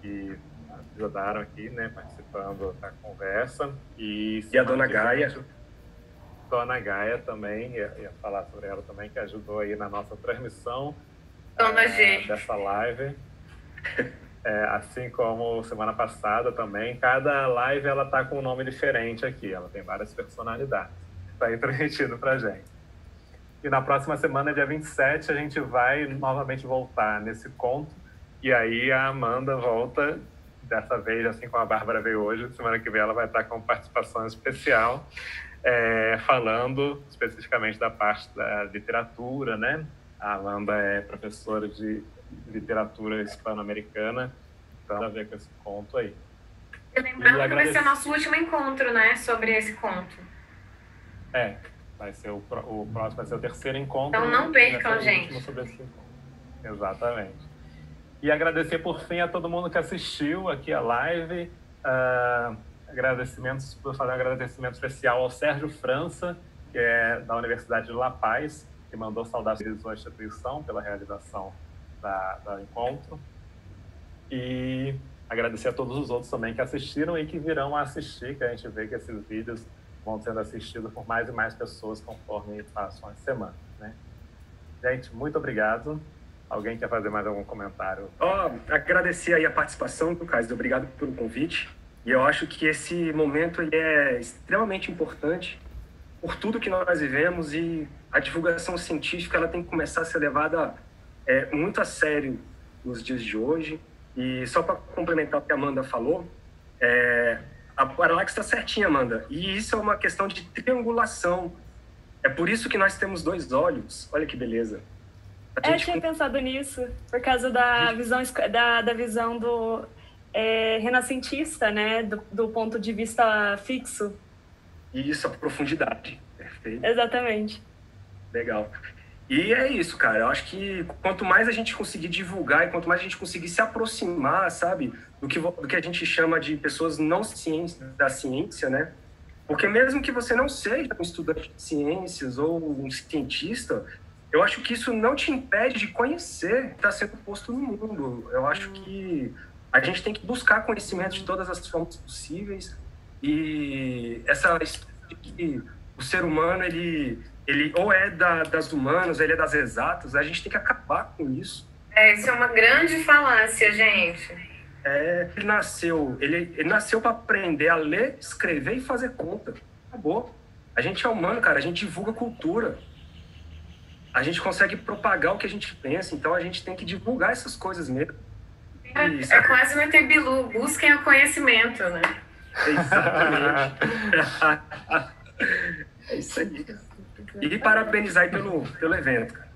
que ajudaram aqui, né, participando da conversa. E a Dona Gaia. Dona Gaia também, ia falar sobre ela também, que ajudou aí na nossa transmissão dessa live. Assim como semana passada também, cada live ela tá com um nome diferente aqui, ela tem várias personalidades. Está aí transmitido pra gente. E na próxima semana, dia 27, a gente vai novamente voltar nesse conto. E aí a Amanda volta, dessa vez, assim como a Bárbara veio hoje. Semana que vem ela vai estar com participação especial, falando especificamente da parte da literatura, né? A Amanda é professora de literatura hispano-americana, então tem a ver com esse conto aí. E lembrando que vai ser nosso último encontro, né? Sobre esse conto. Vai ser o próximo, vai ser o terceiro encontro. Então não percam, gente. Sobre esse encontro. Exatamente. E agradecer por fim a todo mundo que assistiu aqui a live. Vou fazer um agradecimento especial ao Sérgio França, que é da Universidade de La Paz, que mandou saudar a instituição pela realização do encontro. E agradecer a todos os outros também que assistiram e que virão a assistir, que a gente vê que esses vídeos vão sendo assistidos por mais e mais pessoas conforme passam as semanas, né? Gente, muito obrigado. Alguém quer fazer mais algum comentário? Agradecer aí a participação do Kaiser, obrigado pelo convite. E eu acho que esse momento ele é extremamente importante por tudo que nós vivemos, e a divulgação científica ela tem que começar a ser levada muito a sério nos dias de hoje. E só para complementar o que a Amanda falou, a Parallax está certinha, Amanda. E isso é uma questão de triangulação. É por isso que nós temos dois olhos. Olha que beleza. Eu tinha pensado nisso, por causa da visão do renascentista, né? Do ponto de vista fixo. Isso, a profundidade. Perfeito. Exatamente. Legal. E é isso, cara. Eu acho que quanto mais a gente conseguir divulgar e quanto mais a gente conseguir se aproximar, sabe, do que a gente chama de pessoas não da ciência, né? Porque mesmo que você não seja um estudante de ciências ou um cientista, eu acho que isso não te impede de conhecer o que está sendo posto no mundo. Eu acho que a gente tem que buscar conhecimento de todas as formas possíveis, e o ser humano, ele ou é das humanas, ou ele é das exatas. A gente tem que acabar com isso. Isso é uma grande falácia, gente. Ele nasceu para aprender a ler, escrever e fazer conta. Acabou. A gente é humano, cara. A gente divulga cultura. A gente consegue propagar o que a gente pensa. Então a gente tem que divulgar essas coisas mesmo. É quase um ET Bilu. Busquem o conhecimento, né? Exatamente. É isso aí. E parabenizar aí pelo evento, cara.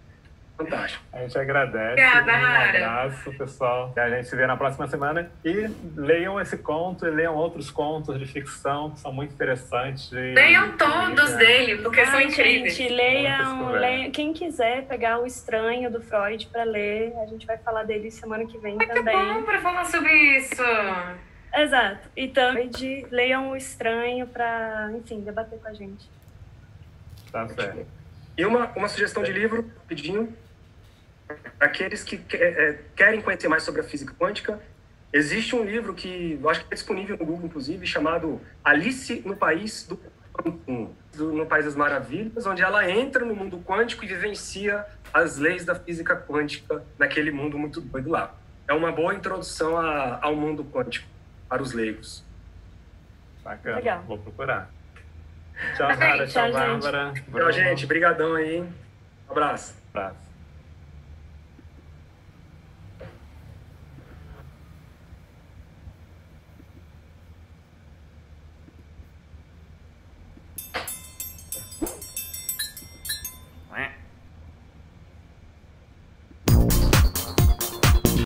Fantástico. A gente agradece. Obrigada, um Rara. abraço, pessoal. A gente se vê na próxima semana. E leiam esse conto e leiam outros contos de ficção que são muito interessantes. Leiam todos dele, porque são incríveis. Gente, leiam. Quem quiser pegar O Estranho, do Freud, para ler, a gente vai falar dele semana que vem muito também. Muito bom para falar sobre isso. Exato. E também leiam O Estranho para, enfim, debater com a gente. Tá certo. E uma sugestão de livro, rapidinho. Para aqueles que querem conhecer mais sobre a física quântica, existe um livro que eu acho que é disponível no Google, inclusive, chamado Alice no País do Quantum, no País das Maravilhas, onde ela entra no mundo quântico e vivencia as leis da física quântica naquele mundo muito doido lá. É uma boa introdução ao mundo quântico. para os leigos. Bacana, Legal. vou procurar. Tchau, Tá bem, Rara, tchau, tchau, gente. Bárbara. Tchau, gente. Brigadão aí. Um abraço. Abraço.